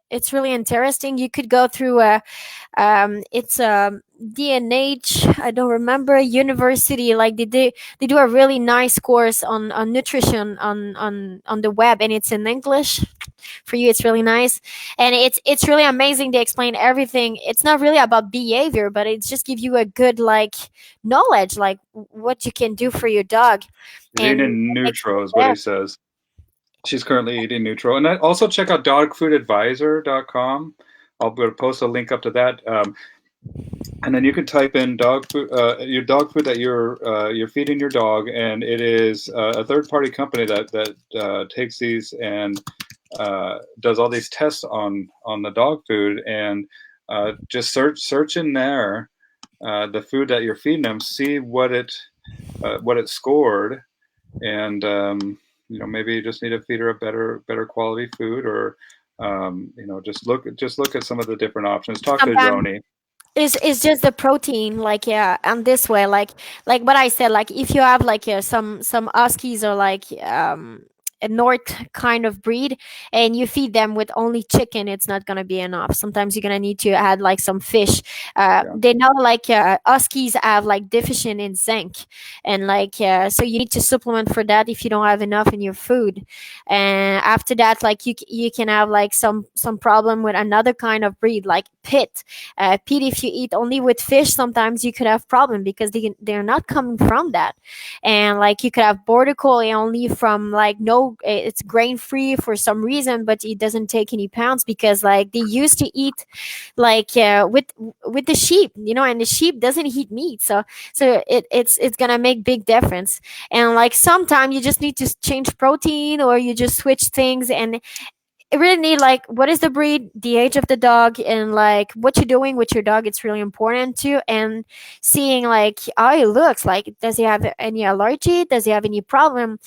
It's really interesting. You could go through it's DNH, I don't remember, university. Like they do a really nice course on nutrition on the web, and it's in English. For you, it's really nice, and it's really amazing. They explain everything. It's not really about behavior, but it just give you a good like knowledge, like what you can do for your dog. He's And eating it makes neutral is what yeah. he says. She's currently eating neutral. And also check out dogfoodadvisor.com. I'll post a link up to that. And then you can type in dog food, your dog food that you're feeding your dog, and it is a third-party company that takes these and does all these tests on the dog food, and just search in there the food that you're feeding them, see what it scored, and maybe you just need to feed her a better quality food, or just look at some of the different options. Talk to Sometimes Joanie. it's just the protein, like yeah, and this way, like what I said, like if you have like some huskies or like a north kind of breed, and you feed them with only chicken, it's not gonna be enough. Sometimes you're gonna need to add like some fish. Yeah. They know like huskies have like deficient in zinc, and like so you need to supplement for that if you don't have enough in your food. And after that, like you can have like some problem with another kind of breed like pit. Pit, if you eat only with fish, sometimes you could have problem because they're not coming from that. And like you could have border collie only from like no, it's grain free for some reason, but it doesn't take any pounds because like they used to eat like with the sheep, and the sheep doesn't eat meat, so it's gonna make big difference. And like sometimes you just need to change protein, or you just switch things, and it really need like what is the breed, the age of the dog, and like what you're doing with your dog. It's really important too, and seeing like how he looks. Like, does he have any allergy? Does he have any problem?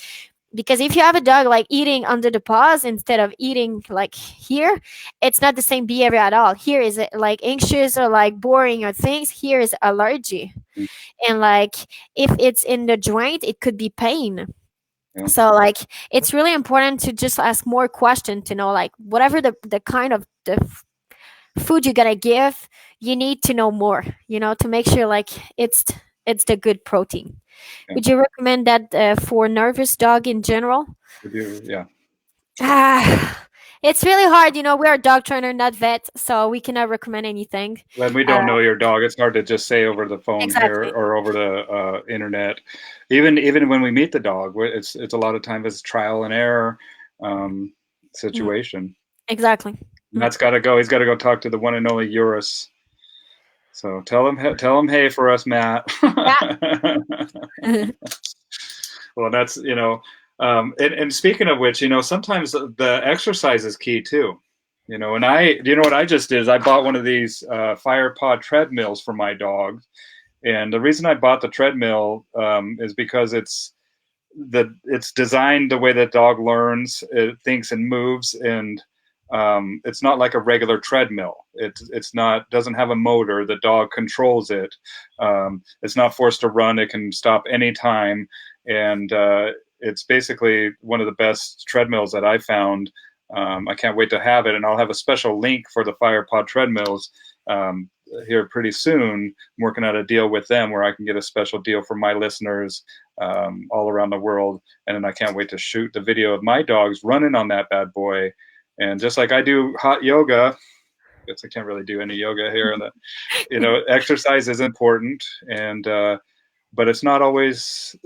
Because if you have a dog like eating under the paws instead of eating like here, it's not the same behavior at all. Here is like anxious or like boring or things. Here is allergy, Mm, and like if it's in the joint, it could be pain. yeah, So like it's really important to just ask more questions to know like whatever the kind of food you gotta give, you need to know more, to make sure like it's the good protein. yeah. Would you recommend that for nervous dog in general? We do, yeah. Ah, it's really hard. We're a dog trainer, not vet, so we cannot recommend anything. When we Uh, don't know your dog, it's hard to just say over the phone here exactly. or over the internet. Even when we meet the dog, it's a lot of times it's trial and error um, Mhm. situation. Exactly. Matt's got to go. He's got to go talk to the one and only Eurus. So tell him hey for us, Matt. Yeah. Well, that's and speaking of which, sometimes the exercise is key too. And you know what I just did is I bought one of these Fire Pod treadmills for my dog, and the reason I bought the treadmill is because it's designed the way that dog learns, it thinks and moves, and it's not like a regular treadmill. It's not doesn't have a motor. The dog controls it. It's not forced to run. It can stop anytime, and it's basically one of the best treadmills that I found. I can't wait to have it, and I'll have a special link for the FirePod treadmills here pretty soon. I'm working out a deal with them where I can get a special deal for my listeners all around the world, and then I can't wait to shoot the video of my dogs running on that bad boy. And just like I do hot yoga, I guess I can't really do any yoga here. And exercise is important, and but it's not always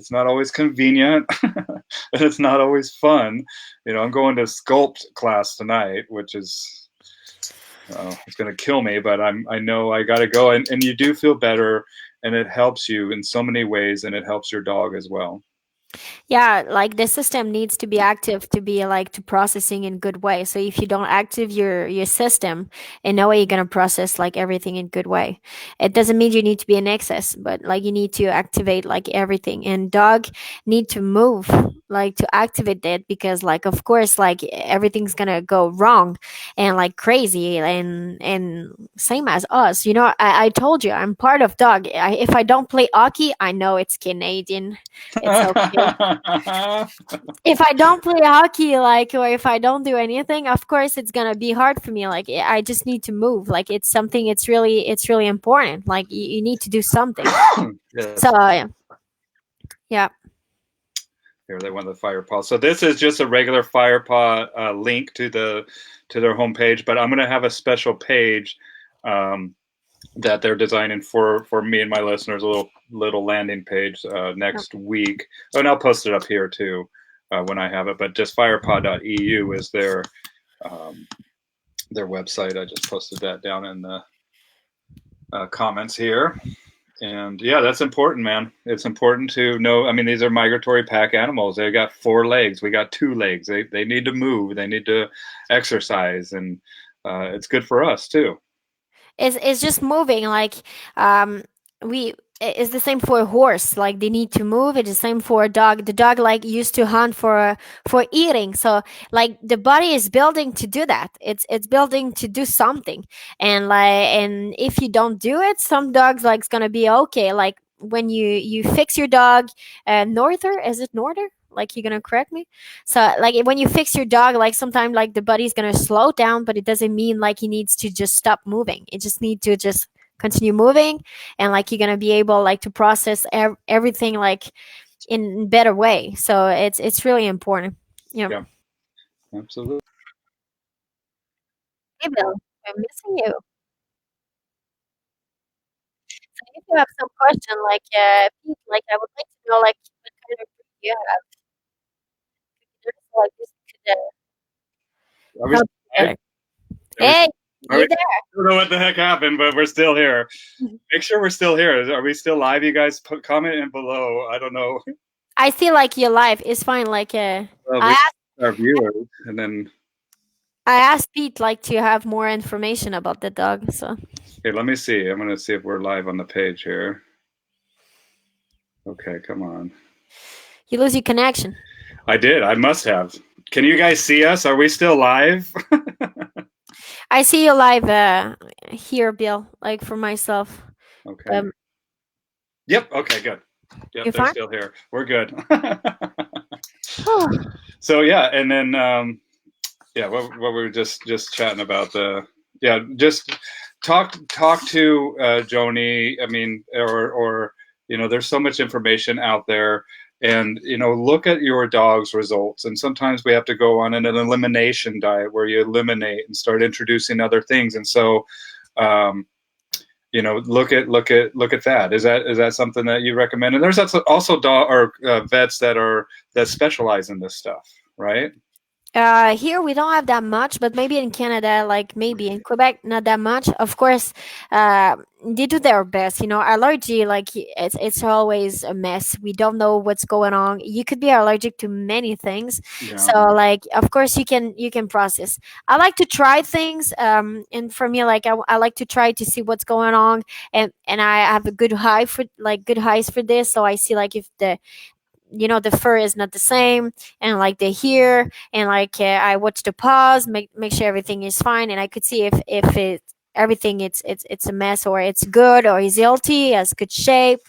convenient, and it's not always fun. I'm going to sculpt class tonight, which is it's going to kill me, but I know I got to go, and you do feel better, and it helps you in so many ways, and it helps your dog as well. Yeah, like the system needs to be active to be like to processing in good way. So if you don't active your system, in no way you're gonna process like everything in good way. It doesn't mean you need to be in excess, but like you need to activate like everything. And dog need to move like to activate that, because like of course like everything's gonna go wrong and like crazy, and same as us. I told you I'm part of dog. If I don't play hockey, I know it's Canadian. It's okay. If I don't play hockey, like, or if I don't do anything, of course it's gonna be hard for me. Like, I just need to move. Like, it's something. It's really important. Like, you need to do something. Yes. So, yeah. Here they want the FirePod. So this is just a regular FirePod link to their homepage, but I'm going to have a special page that they're designing for me and my listeners, a little landing page next week. Oh, and I'll post it up here too when I have it. But just firepod.eu is their website. I just posted that down in the comments here. And yeah, that's important, man. It's important to know. I mean, these are migratory pack animals. They got 4 legs. We got 2 legs. They need to move. They need to exercise, and it's good for us too. It's just moving. Like, we it's the same for a horse. Like, they need to move. It's the same for a dog. The dog like used to hunt for eating. So like the body is building to do that. It's building to do something. And if you don't do it, some dogs like it's gonna be okay. Like when you fix your dog, Norther, is it Norther? Like, you're gonna correct me. So like when you fix your dog, like sometimes like the body's gonna slow down, but it doesn't mean like he needs to just stop moving. It just need to just continue moving, and like you're gonna be able like to process everything like in better way. So it's really important. Yeah. Yeah, absolutely. Hey Bill, I'm missing you. So if you have some question like Pete, like I would like to know like what kind of breed you have. So, like this could Are we help still you live? better. Are we, Hey, are we, you I don't know what the heck happened, but we're still here. there? Make sure we're still here. Are we still live? You guys put comment in below. I don't know. I feel like you're live. It's fine. Like Well, we I our viewers, and then I asked Pete like to have more information about the dog. So Okay, let me see. I'm gonna see if we're live on the page here. Okay, come on. you lose your connection. I did. I must have. Can you guys see us? Are we still live? I see you live here, Bill. Like for myself. Okay. Um, Yep. Okay, good. Yep, you they're fine? still here. We're good. Oh, So yeah, and then yeah, what we were just chatting about the yeah, just talk to Joanie. I mean, or there's so much information out there, and look at your dog's results. And sometimes we have to go on an elimination diet where you eliminate and start introducing other things. And so, um, look at that. Is that something that you recommend? And there's also dog or vets that specialize in this stuff, right? here we don't have that much, but maybe in Canada, like maybe in Quebec, not that much. Of course, uh, they do their best. Allergy, like it's always a mess. We don't know what's going on. You could be allergic to many things, Yeah. so like of course you can process. I like to try things, and for me, like I like to try to see what's going on, and I have a good highs for this, so I see like if the fur is not the same, and like the hair, and like I watch the paws, make sure everything is fine, and I could see if it everything it's a mess, or it's good, or is healthy, has good shape.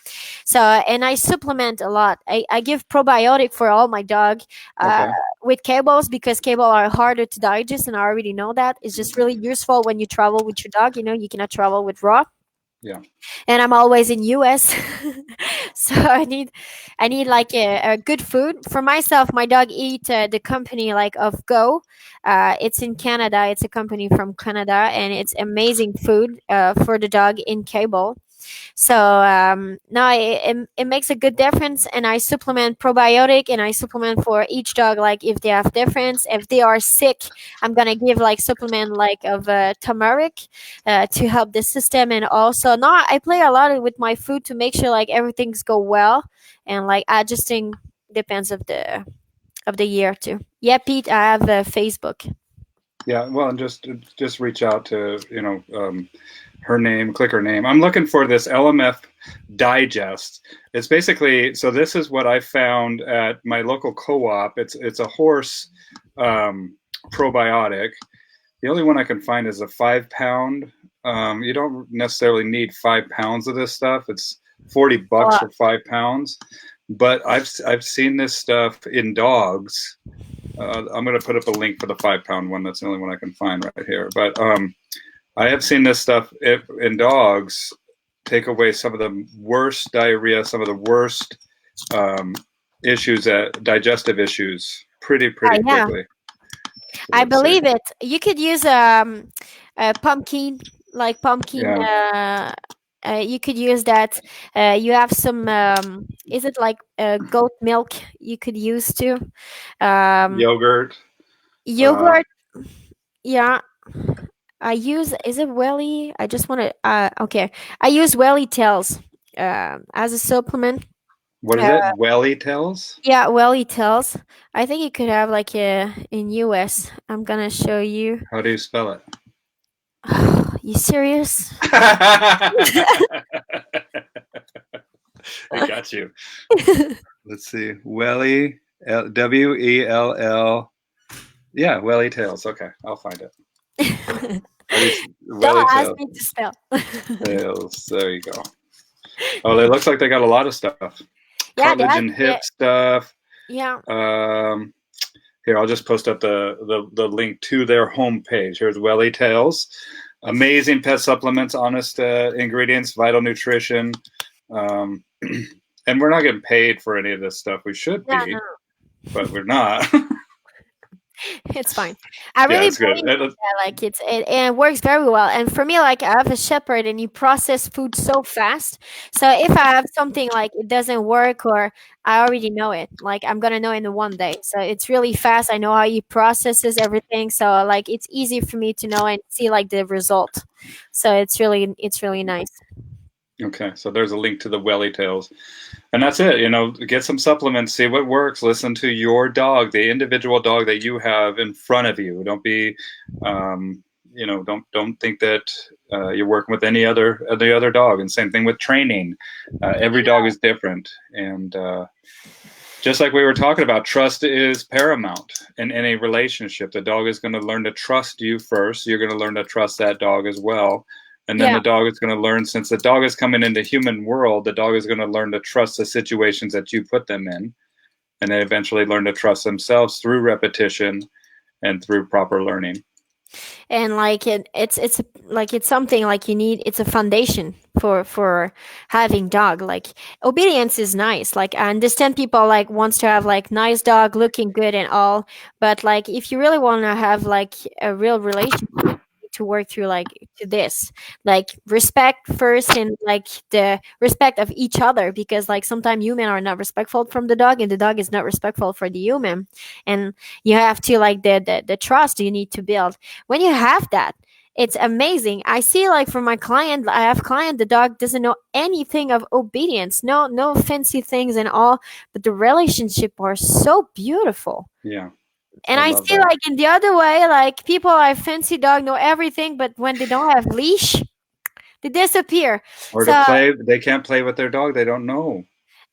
So, and I supplement a lot. I give probiotic for all my dog, uh, Okay. with cables, because cable are harder to digest, and I already know that. It's just really useful when you travel with your dog. You cannot travel with raw, Yeah. and I'm always in US. So I need like a good food for myself. My dog eat the company like of Go. It's in Canada. It's a company from Canada, and it's amazing food for the dog in cable. So no, it makes a good difference, and I supplement probiotic, and I supplement for each dog. Like if they have difference, if they are sick, I'm gonna give like supplement like of turmeric to help the system, and also no, I play a lot with my food to make sure like everything's go well, and like adjusting depends of the year too. Yeah, Pete, I have Facebook. Yeah. Well, and just reach out to her name, click her name. I'm looking for this LMF digest. It's basically, so this is what I found at my local co-op. It's a horse probiotic. The only one I can find is a 5 pound. You don't necessarily need 5 pounds of this stuff. It's $40 Uh, for 5 pounds. But I've seen this stuff in dogs. I'm going to put up a link for the 5 pound one. That's the only one I can find right here. But I have seen this stuff in dogs take away some of the worst diarrhea, some of the worst um, issues, digestive issues, pretty yeah, quickly. So I let's see. believe it. You could use a pumpkin, like pumpkin. Yeah, You could use that. You have some. Is it like goat milk? You could use too. Um, yogurt. Uh, Yogurt. Yeah, I use. Is it Welly? I just want to. Okay, I use Welly Tails as a supplement. what is Uh, it? Welly tells. yeah, Welly Tails. I think you could have like in US. I'm gonna show you. How do you spell it? You serious? I got you. Let's see. Welly, Well. Yeah, Welly tails. Okay, I'll find it. Welly Don't ask tails. me to spell. Tails. There you go. Oh, it looks like they got a lot of stuff. Yeah, they Cartilage have. and hip stuff. Yeah, Um, Here, I'll just post up the link to their homepage. Here's Welly Tails. Amazing pet supplements, honest ingredients, vital nutrition. Um, and we're not getting paid for any of this stuff. We should yeah, be, no, but we're not. it's fine. I Yeah, really it's good. believe in that. Like and it works very well. And for me, like I have a shepherd, and he process food so fast. So if I have something like it doesn't work, or I already know it, like I'm gonna know in one day. So it's really fast. I know how he processes everything. So like it's easy for me to know and see like the result. So it's really nice. Okay, so there's a link to the welly tails. And that's it. Get some supplements, see what works. Listen to your dog, the individual dog that you have in front of you. Don't be, don't think that you're working with any other dog. And same thing with training. Every dog is different, and just like we were talking about, trust is paramount in any relationship. The dog is going to learn to trust you first. You're going to learn to trust that dog as well. And then Yeah. the dog is going to learn, since the dog is coming into human world, the dog is going to learn to trust the situations that you put them in. And they eventually learn to trust themselves through repetition and through proper learning. And like it's like it's something like you need, it's a foundation for having dog. Like obedience is nice, like I understand people like wants to have like nice dog looking good and all, but like if you really want to have like a real relationship, to work through like to this, like respect first, and like the respect of each other, because like sometimes human are not respectful from the dog and the dog is not respectful for the human. And you have to like the trust you need to build. When you have that, it's amazing. I see like for my client, I have client, the dog doesn't know anything of obedience, no fancy things and all, but the relationship are so beautiful. Yeah, And I I love see that. like in the other way, like people have fancy dog, know everything, but when they don't have leash, they disappear. Or to So play, they can't play with their dog. They don't know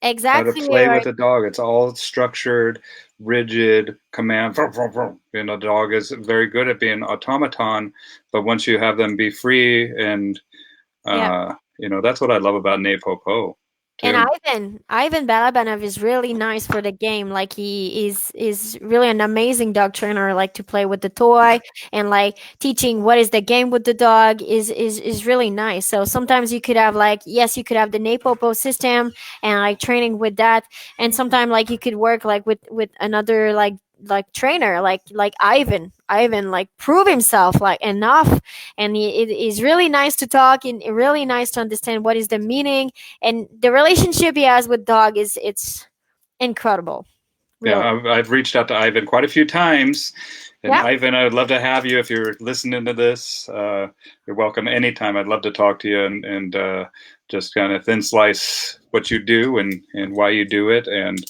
how to exactly play right. with a dog. It's all structured, rigid command. The dog is very good at being automaton, but once you have them be free, and Yeah. that's what I love about Nepopo And too. Ivan Balabanov is really nice for the game. Like he is really an amazing dog trainer. Like to play with the toy and like teaching what is the game with the dog is really nice. So sometimes you could have like, yes, you could have the Napopo system and like training with that, and sometimes like you could work like with another like trainer like Ivan like prove himself like enough, and it is really nice to talk and really nice to understand what is the meaning, and the relationship he has with dog is it's incredible, Yeah, really. I've reached out to Ivan quite a few times, and Yeah. Ivan, I would love to have you if you're listening to this. You're welcome anytime. I'd love to talk to you, and just kind of thin slice what you do and why you do it. And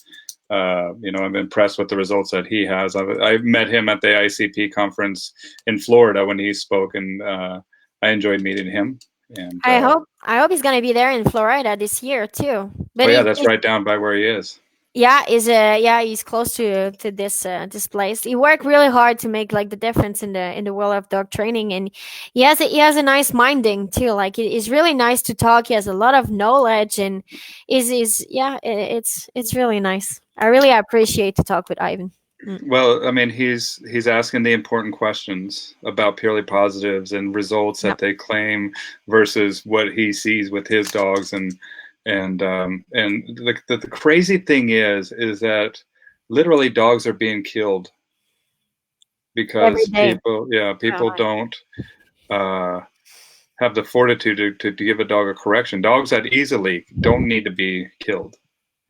I'm impressed with the results that he has. I met him at the ICP conference in Florida when he spoke, and I enjoed meeting him. And I hope he's gonna be there in Florida this year too, oh but yeah, that's right down by where he is. yeah, he's close to this place. He worked really hard to make like the difference in the world of dog training, and he has a nice minding too. Like it's really nice to talk. He has a lot of knowledge, and is yeah, it's really nice. I really appreciate to talk with Ivan. Mm. Well, I mean, he's asking the important questions about purely positives and results Yeah. that they claim versus what he sees with his dogs, and the crazy thing is that literally dogs are being killed Every because day. people don't uh, have the fortitude to give a dog a correction. Dogs that easily don't need to be killed.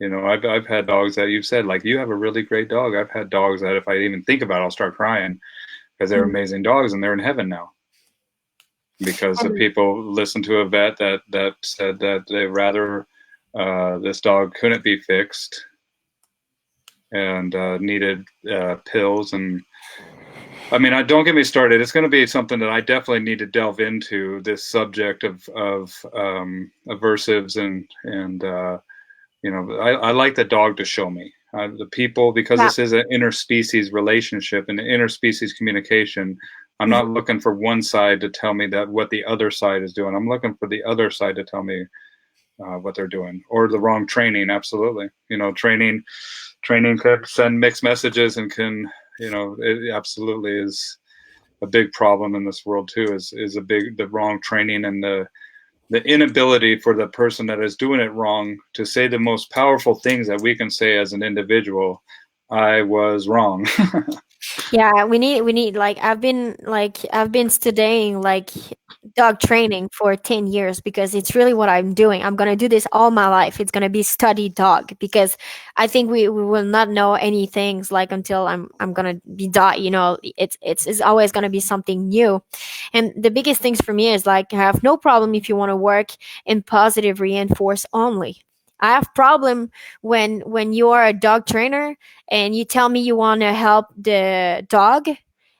I've had dogs that you've said, like, you have a really great dog. I've had dogs that if I even think about it, I'll start crying because they're Mm. amazing dogs and they're in heaven now because the And people listened to a vet that said that they rather this dog couldn't be fixed and needed pills. And I mean, don't get me started. It's going to be something that I definitely need to delve into, this subject of aversives and I like the dog to show me the people, because yeah. this is an interspecies relationship and interspecies communication. I'm Mhm. not looking for one side to tell me that what the other side is doing. I'm looking for the other side to tell me what they're doing, or the wrong training. Absolutely, training could send mixed messages and can, it absolutely is a big problem in this world too. Is the wrong training and the inability for the person that is doing it wrong to say the most powerful things that we can say as an individual. I was wrong. Yeah, we need like I've been studying like dog training for 10 years because it's really what I'm doing. I'm going to do this all my life. It's going to be study dog because I think we will not know any things like until I'm going to be die, it's always going to be something new. And the biggest things for me is like, I have no problem if you want to work in positive reinforce only. I have problem when you are a dog trainer and you tell me you want to help the dog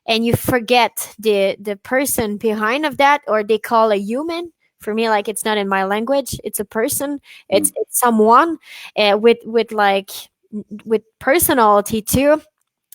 and you forget the person behind of that, or they call a human. For me, like, it's not in my language, it's a person, Mm. it's someone with like with personality too,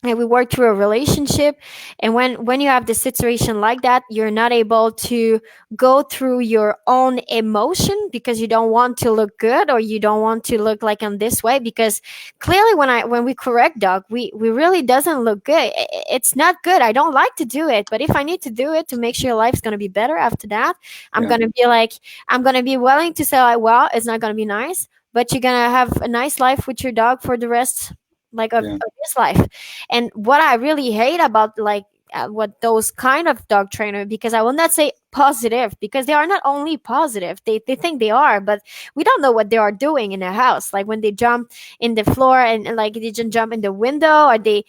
and we work through a relationship. And when you have the situation like that, you're not able to go through your own emotion because you don't want to look good, or you don't want to look like in this way, because clearly when we correct dog, we really doesn't look good. It's not good. I don't like to do it, but if I need to do it to make sure life's going to be better after that, I'm Yeah. going to be like, I'm going to be willing to say like, well, it's not going to be nice, but you're going to have a nice life with your dog for the rest like Yeah. of his life. And what I really hate about like what those kind of dog trainer, because I will not say positive, because they are not only positive, they think they are, but we don't know what they are doing in the house, like when they jump in the floor, and like they just jump in the window, or they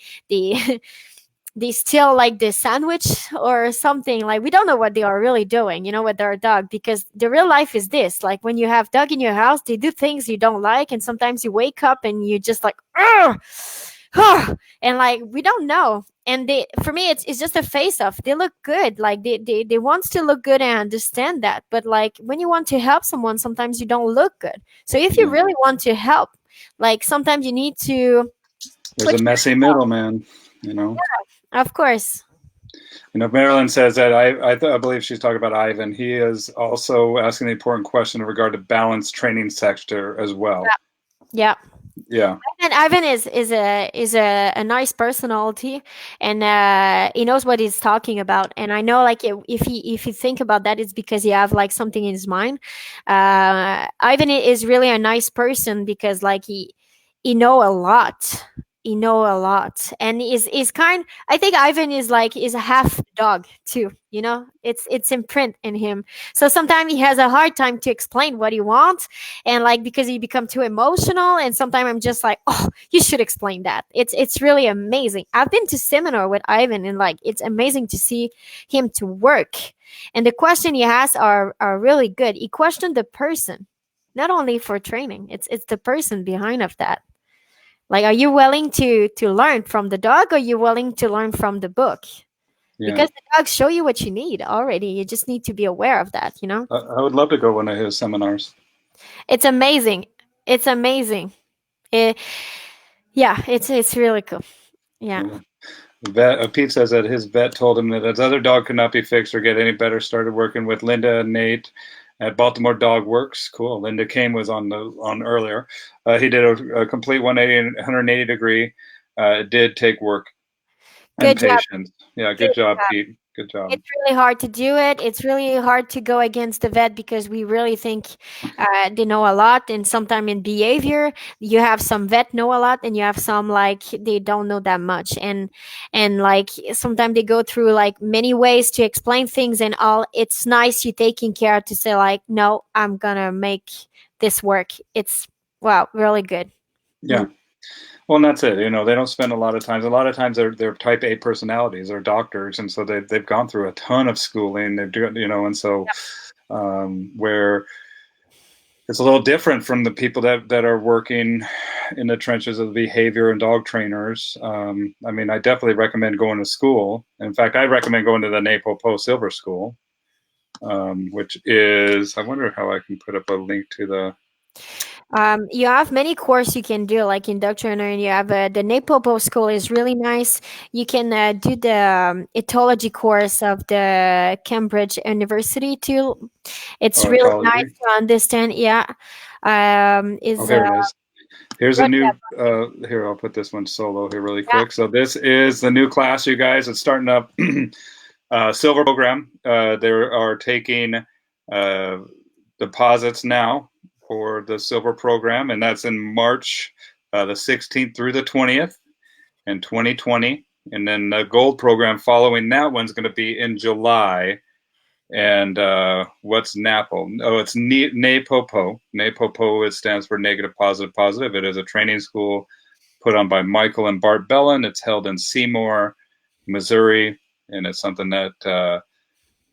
they steal like the sandwich or something. Like, we don't know what they are really doing, with their dog, because the real life is this. Like, when you have dog in your house, they do things you don't like, and sometimes you wake up and you just like, ugh, and like, we don't know. And they, for me, it's just a face off. They look good, like they want to look good, and understand that. But like, when you want to help someone, sometimes you don't look good. So if you Yeah. really want to help, like, sometimes you need to There's a put messy middleman, you know. of course. Marilyn says that I believe she's talking about Ivan. He is also asking the important question in regard to balanced training sector as well. Yeah. Yeah. And Ivan is a nice personality, and he knows what he's talking about. And I know, like, if you think about that, it's because he have like something in his mind. Ivan is really a nice person because like he know a lot. He know a lot, and is kind. I think Ivan is a half dog too. It's imprint in him. So sometimes he has a hard time to explain what he wants, and like, because he become too emotional, and sometimes I'm just like, oh, you should explain that. It's really amazing. I've been to seminar with Ivan, and like, it's amazing to see him to work, and the question he has are really good. He questioned the person, not only for training. It's the person behind of that. Like, are you willing to learn from the dog, or are you willing to learn from the book? Yeah. Because the dogs show you what you need already. You just need to be aware of that. I would love to go one of his seminars. It's amazing. It's amazing. It, yeah, it's really cool. Yeah. Yeah. Pete says that his vet told him that his other dog could not be fixed or get any better. Started working with Linda and Nate at Baltimore Dog Works. Cool. Linda Kane was on earlier. He did a complete 180 degree. It did take work and Good job. patience. Yeah, Good good job, job. Pete. Good job. It's really hard to do it. It's really hard to go against the vet because we really think they know a lot. And sometimes in behavior, you have some vet know a lot, and you have some like they don't know that much. And like, sometimes they go through like many ways to explain things, and all. It's nice you taking care to say like, no, I'm gonna make this work. It's, wow, really good. Yeah. Well, and that's it. They don't spend a lot of times. A lot of times they're type A personalities. They're doctors, and so they've gone through a ton of schooling. They've doing, and so where it's a little different from the people that are working in the trenches of behavior and dog trainers. I mean, I definitely recommend going to school. In fact, I recommend going to the Napo Post Silver School, which is, I wonder how I can put up a link to the. You have many courses you can do, like in dog trainer, and you have the Napopo school is really nice. You can do the ethology course of the Cambridge University too. It's Oh, really nice ecology. to understand. Yeah, Oh, is here it is. Here's a really new, here, I'll put this one solo here really yeah, quick. So this is the new class, you guys. It's starting up, silver program. They are taking deposits now for the silver program, and that's in March the 16th through the 20th in 2020. And then the gold program following that one's going to be in July And what's NAPO? Oh, it's NAPOPO. NAPOPO, it stands for Negative Positive Positive. It is a training school put on by Michael and Bart Bellin. It's held in Seymour, Missouri, and it's something that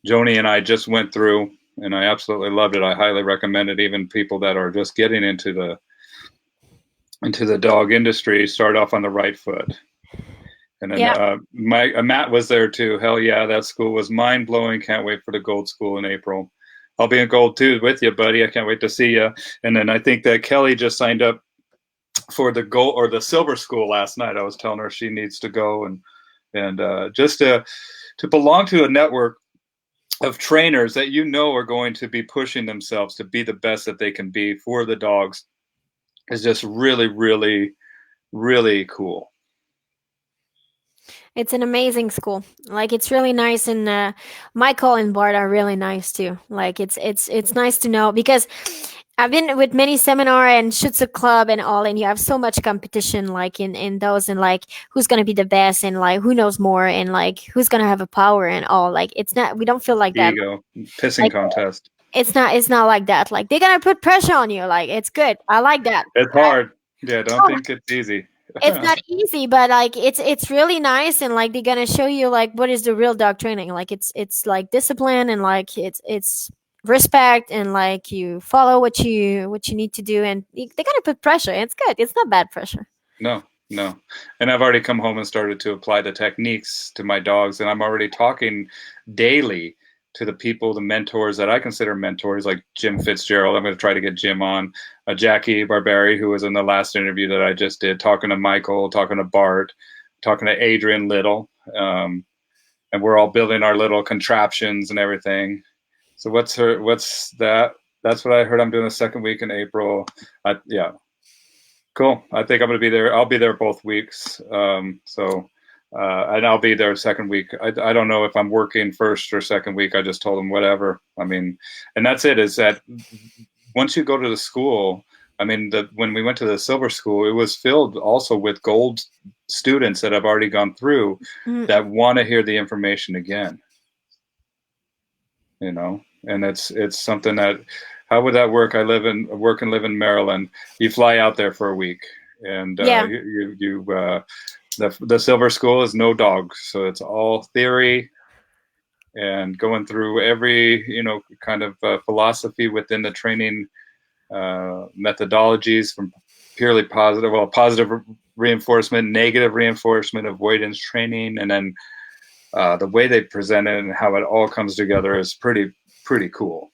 Joanie and I just went through, and I absolutely loved it. I highly recommend it. Even people that are just getting into the dog industry start off on the right foot. And then Matt was there too. Hell yeah, that school was mind blowing. Can't wait for the Gold School in April. I'll be in Gold too with you, buddy. I can't wait to see you. And then I think that Kelly just signed up for the Gold or the Silver School last night. I was telling her she needs to go and just to belong to a network of trainers that are going to be pushing themselves to be the best that they can be for the dogs is just really, really, really cool. It's an amazing school. Like it's really nice, and Michael and Bart are really nice too. Like it's nice to know because I've been with many seminar and Shutsu Club and all, and you have so much competition, like in those, and like who's gonna be the best, and like who knows more, and like who's gonna have a power and all. Like it's not, we don't feel like that. Ego, pissing Like, contest. it's not like that. Like they're gonna put pressure on you. Like it's good. I like that. It's hard. Yeah, don't think it's easy. It's not easy, but like it's really nice, and like they're gonna show you like what is the real dog training. Like it's like discipline, and like it's respect, and like you follow what you need to do, and they're gonna put pressure. It's good. It's not bad pressure. No. And I've already come home and started to apply the techniques to my dogs, and I'm already talking daily to the people, the mentors that I consider mentors, like Jim Fitzgerald. I'm going to try to get Jim on. Jackie Barberi, who was in the last interview that I just did, talking to Michael, talking to Bart, talking to Adrian Little. And we're all building our little contraptions and everything. So what's that? That's what I heard. I'm doing the second week in April. Yeah. Cool. I think I'm going to be there. I'll be there both weeks. And I'll be there second week. I don't know if I'm working first or second week. I just told them whatever. I mean, and that's it, is that once you go to the school, I mean, when we went to the Silver School, it was filled also with Gold students that have already gone through that want to hear the information again. You know, and it's something that, how would that work? I work and live in Maryland. You fly out there for a week, and the Silver School is no dogs, so it's all theory and going through every kind of philosophy within the training methodologies, from purely positive reinforcement, negative reinforcement, avoidance training, and then the way they present it and how it all comes together is pretty cool.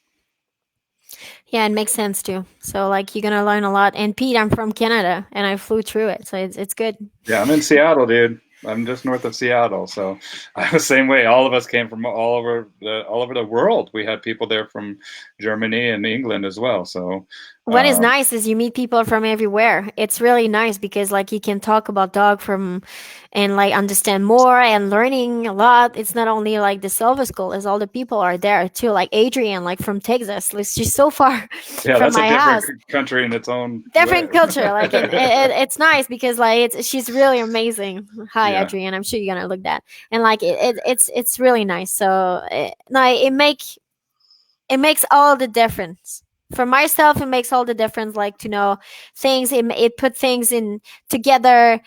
Yeah, it makes sense too. So like you're gonna learn a lot. And Pete, I'm from Canada, and I flew through it, so it's good. Yeah, I'm in Seattle, dude. I'm just north of Seattle, so I was the same way. All of us came from all over the world. We had people there from Germany and England as well. So what is nice is you meet people from everywhere. It's really nice because like you can talk about dog and like understand more and learning a lot. It's not only like the Silver School, as all the people are there too. Like Adrian, like from Texas, she's so far yeah, from that's my a different house. Country in its own Different way. culture. Like it's nice because like she's really amazing. Hi, Yeah. Adrian. I'm sure you're gonna look that, and like it's really nice. So it makes all the difference. For myself, it makes all the difference. Like to know things, it put things in together.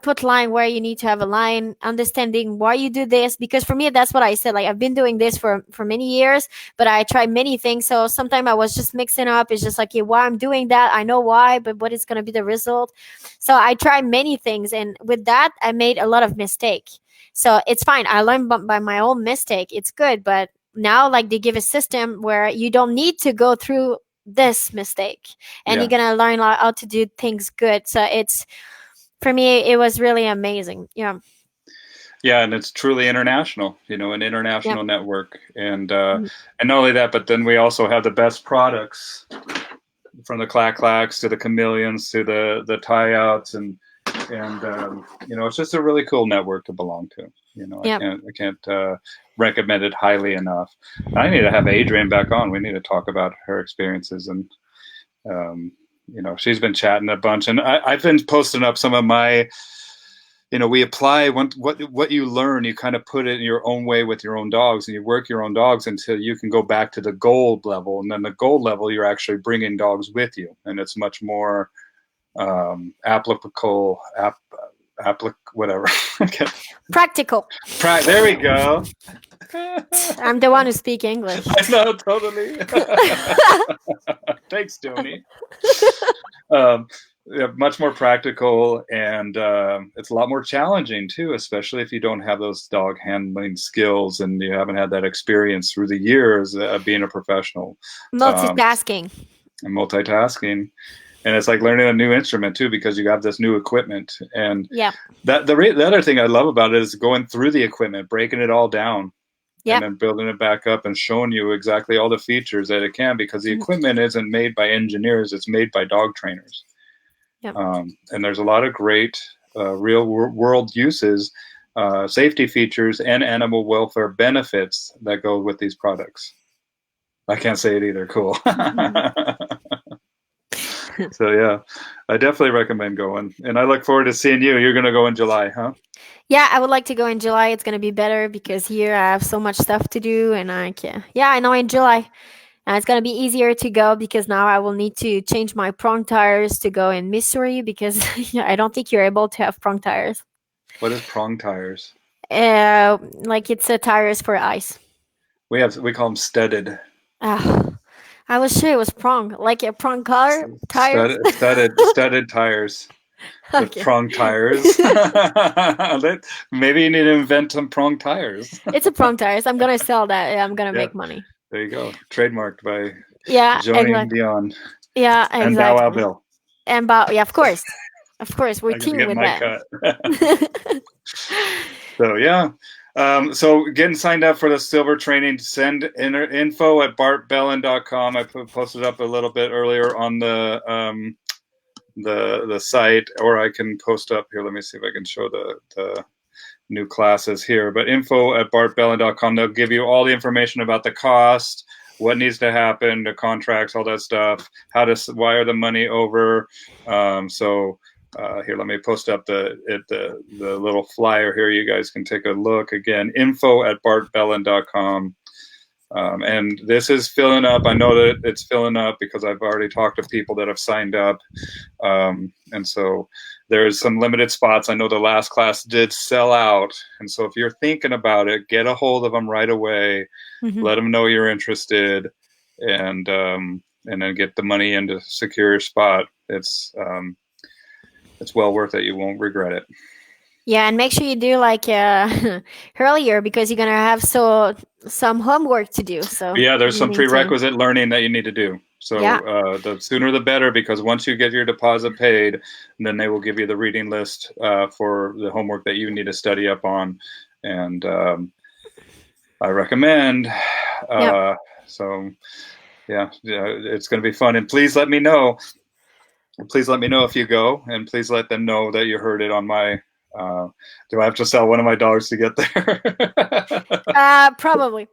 Put line where you need to have a line. Understanding why you do this, because for me, that's what I said. Like I've been doing this for many years, but I tried many things. So sometimes I was just mixing up. It's just like, yeah, why I'm doing that. I know why, but what is going to be the result? So I tried many things, and with that, I made a lot of mistake. So it's fine. I learned by my own mistake. It's good, but now like they give a system where you don't need to go through this mistake, and you're gonna learn how to do things good. So it's, for me, it was really amazing. Yeah, and it's truly international, an international network, and not only that, but then we also have the best products, from the clacks to the chameleons to the tie-outs, and it's just a really cool network to belong to. I can't recommend it highly enough. I need to have Adrian back on. We need to talk about her experiences, and she's been chatting a bunch, and I've been posting up some of my we apply what you learn, you kind of put it in your own way with your own dogs, and you work your own dogs until you can go back to the gold level. And then the gold level, you're actually bringing dogs with you, and it's much more applicable, whatever. Practical. There we go. I'm the one who speaks English. I know, totally. Thanks, Joanie. Yeah, much more practical, and it's a lot more challenging too, especially if you don't have those dog handling skills and you haven't had that experience through the years of being a professional. Multitasking. And multitasking. And it's like learning a new instrument too, because you have this new equipment. And yeah, the other thing I love about it is going through the equipment, breaking it all down, and then building it back up and showing you exactly all the features that it can, because the equipment isn't made by engineers, it's made by dog trainers. Yep. And there's a lot of great real world uses, safety features, and animal welfare benefits that go with these products. I can't say it either. Cool. So yeah, I definitely recommend going, and I look forward to seeing you. You're going to go in July, huh? Yeah, I would like to go in July. It's going to be better because here I have so much stuff to do, and I know in July. It's going to be easier to go because now I will need to change my prong tires to go in Missouri, because I don't think you're able to have prong tires. What is prong tires? Like it's tires for ice. We call them studded. I was sure it was prong, like a prong car tires. Studded tires. With prong tires. Maybe you need to invent some prong tires. It's a prong tires. I'm gonna sell that. I'm gonna make money. There you go. Trademarked by Joanie and Dion. Yeah, exactly. And Bow Wow Bill. And of course. Of course, we're teaming with that. So yeah. So getting signed up for the silver training, send info at bartbellin.com. I posted up a little bit earlier on the site, or I can post up here. Let me see if I can show the new classes here, but info at bartbellin.com. They'll give you all the information about the cost, what needs to happen, the contracts, all that stuff, how to wire the money over. Here, let me post up the little flyer here. You guys can take a look. Again, info at bartbellin.com. And this is filling up. I know that it's filling up because I've already talked to people that have signed up. And so there's some limited spots. I know the last class did sell out. And so if you're thinking about it, get a hold of them right away. Let them know you're interested, and then get the money in to secure your spot. It's well worth it. You won't regret it. Yeah, and make sure you do like earlier, because you're gonna have some homework to do. So yeah, there's some prerequisite learning that you need to do. So the sooner the better, because once you get your deposit paid, then they will give you the reading list for the homework that you need to study up on. And I recommend. So yeah, it's going to be fun. And please let me know. Please let me know if you go, and please let them know that you heard it on my. Do I have to sell one of my dogs to get there? Probably.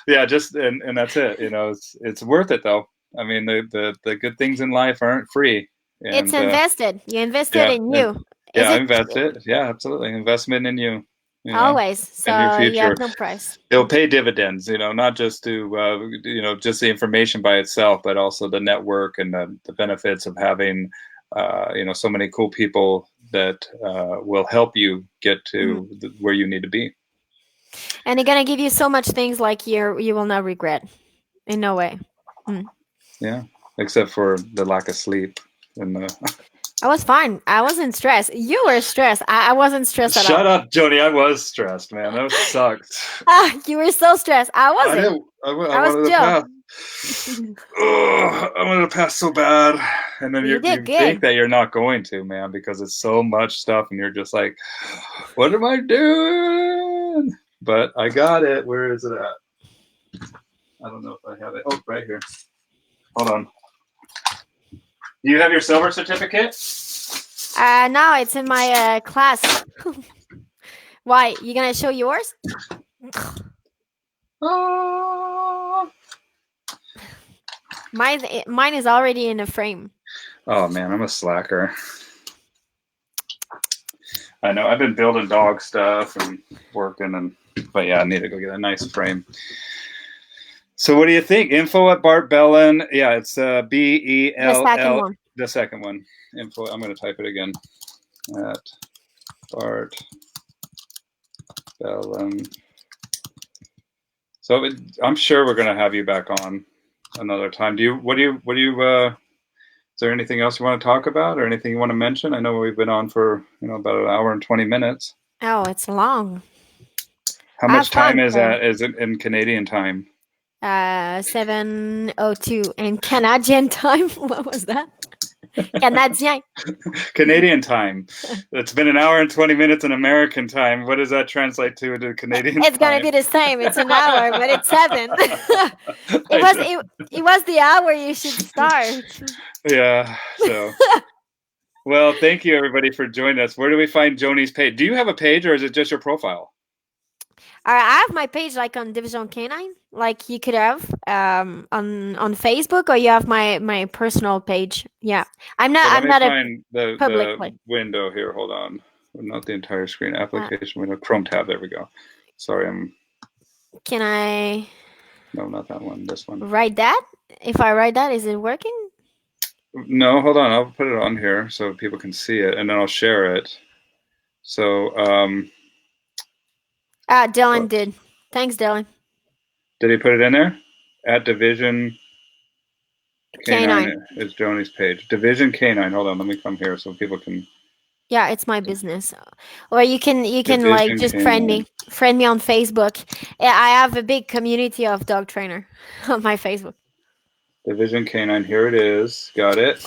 Yeah, just and that's it. It's worth it though. I mean, the good things in life aren't free. And, it's invested. You invested in you. I invested. Yeah, absolutely. Investment in you. Always. So you have no price. It'll pay dividends, not just to, just the information by itself, but also the network and the benefits of having, so many cool people that will help you get to where you need to be. And they're going to give you so much things like you will not regret. In no way. Yeah, except for the lack of sleep. I was fine. I wasn't stressed. You were stressed. I wasn't stressed at all. Shut up, Joanie. I was stressed, man. That sucked. You were so stressed. I wasn't. I wanted to pass. I wanted to pass so bad. And then you think that you're not going to, man, because it's so much stuff, and you're just like, what am I doing? But I got it. Where is it at? I don't know if I have it. Oh, right here. Hold on. Do you have your silver certificate? No, it's in my class. Why? You gonna show yours? Oh. Mine is already in a frame. Oh man, I'm a slacker. I know. I've been building dog stuff and working, but yeah, I need to go get a nice frame. So what do you think? Info at Bart Bellin. Yeah, it's The second BELL. one. The second one. Info. I'm going to type it again. At Bart Bellin. So I'm sure we're going to have you back on another time. Is there anything else you want to talk about or anything you want to mention? I know we've been on for, about an hour and 20 minutes. Oh, it's long. How much time is that? Is it in Canadian time? 7:02 in Canadian time. What was that? Canadien. Canadian time. It's been an hour and 20 minutes in American time. What does that translate to Canadian time? It's going to be the same. It's an hour, but it's 7. it was the hour you should start. Yeah. So, well, thank you everybody for joining us. Where do we find Joanie's page? Do you have a page or is it just your profile? I have my page like on Division Canine, like you could have on Facebook, or you have my personal page. Yeah, I'm not find a public the window here. Hold on, not the entire screen. Application window, Chrome tab. There we go. Sorry, Can I? No, not that one. This one. Write that. If I write that, is it working? No, hold on. I'll put it on here so people can see it, and then I'll share it. So, Dylan did. Thanks, Dylan. Did he put it in there? At Division Canine is Joanie's page. Division Canine. Hold on, let me come here so people can. Yeah, it's my business. Or you can Division like just friend me on Facebook. Yeah, I have a big community of dog trainer on my Facebook. Division Canine. Here it is. Got it.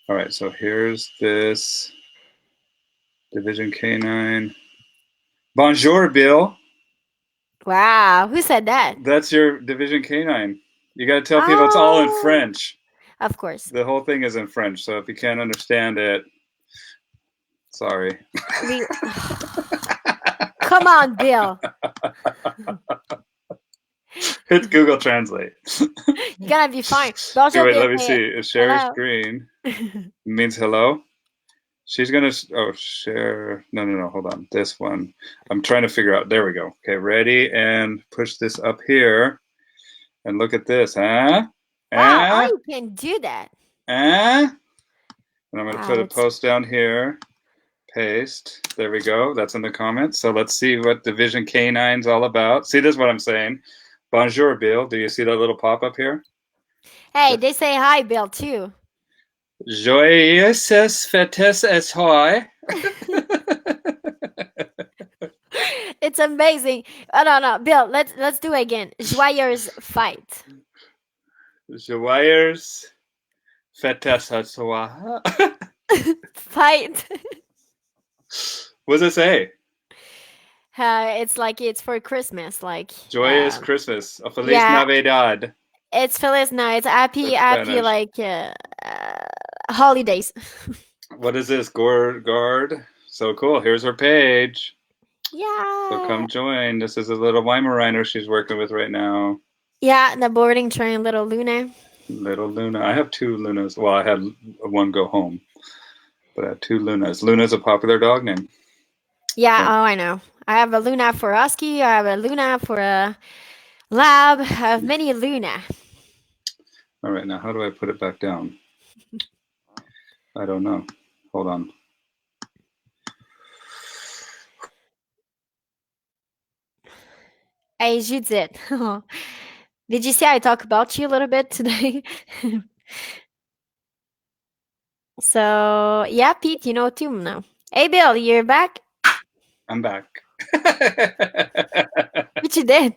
All right. So here's this Division Canine. Bonjour, Bill. Wow, who said that? That's your Division Canine. You got to tell people it's all in French. Of course. The whole thing is in French, so if you can't understand it, sorry. Come on, Bill. It's Google Translate. You're gonna be fine. Wait, let me see. Share screen means hello. She's gonna share. No. Hold on. This one. I'm trying to figure out. There we go. Okay, ready, and push this up here, and look at this, huh? Wow, you can do that. And I'm gonna put a post down here. Paste. There we go. That's in the comments. So let's see what Division Canine's all about. See, this is what I'm saying. Bonjour, Bill. Do you see that little pop up here? Hey, they say hi, Bill, too. Joyeuses fêtes et joie. It's amazing. Oh, no, Bill, let's do it again. Joyeuse fight. Joyeuses fêtes et joie. Fight. What does it say? It's like it's for Christmas, like joyous Christmas. A Feliz Navidad. It's Feliz. No, it's happy, like holidays. What is this? Guard. So cool. Here's her page. Yeah. So come join. This is a little Weimaraner she's working with right now. Yeah, the boarding train, little Luna. Little Luna. I have 2 Lunas. Well, I had one go home, but I have 2 Lunas. Luna's a popular dog name. Yeah. Oh, I know. I have a Luna for Husky. I have a Luna for a Lab. I have many Luna. All right, now how do I put it back down? I don't know. Hold on. Hey, Judith. Did you see I talk about you a little bit today? So, yeah, Pete, you know too now. Hey, Bill, you're back? I'm back. What you did?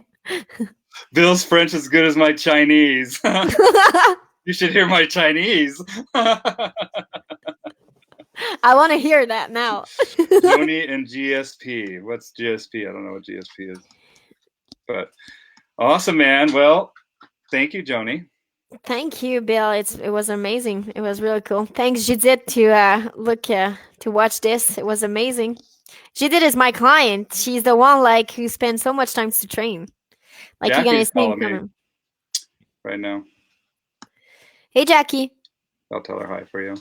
Bill's French is as good as my Chinese. You should hear my Chinese. I want to hear that now. Joanie and GSP. What's GSP? I don't know what GSP is. But awesome, man. Well, thank you, Joanie. Thank you, Bill. It was amazing. It was really cool. Thanks, Judith, to watch this. It was amazing. Judith is my client. She's the one who spends so much time to train. Jackie's calling me right now. Hey, Jackie. I'll tell her hi for you.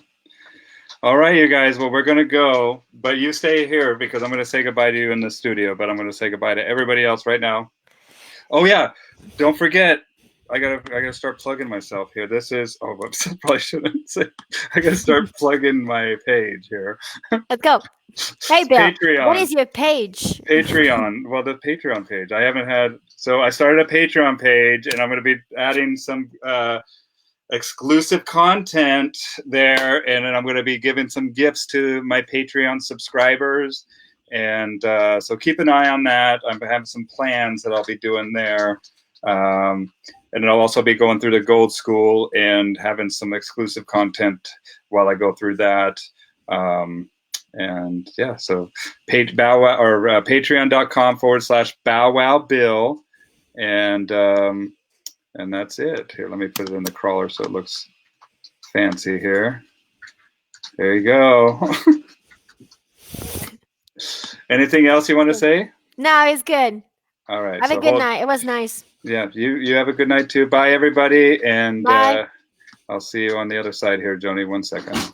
All right, you guys. Well, we're going to go, but you stay here because I'm going to say goodbye to you in the studio, but I'm going to say goodbye to everybody else right now. Oh, yeah. Don't forget. I gotta start plugging myself here. This is whoops, I probably shouldn't say. I gotta start plugging my page here. Let's go. Hey, Bill. Patreon. What is your page? Patreon. Well, the Patreon page. I haven't had. So I started a Patreon page, and I'm going to be adding some exclusive content there, and then I'm going to be giving some gifts to my Patreon subscribers. And so keep an eye on that. I have some plans that I'll be doing there. And I'll also be going through the Gold School and having some exclusive content while I go through that. And yeah, so patreon.com/bowwowbill. And that's it. Here, let me put it in the crawler so it looks fancy here. There you go. Anything else you want to say? No, it's good. All right. Have a good night. It was nice. Yeah, you have a good night too. Bye, everybody. And Bye. I'll see you on the other side here, Joanie. 1 second.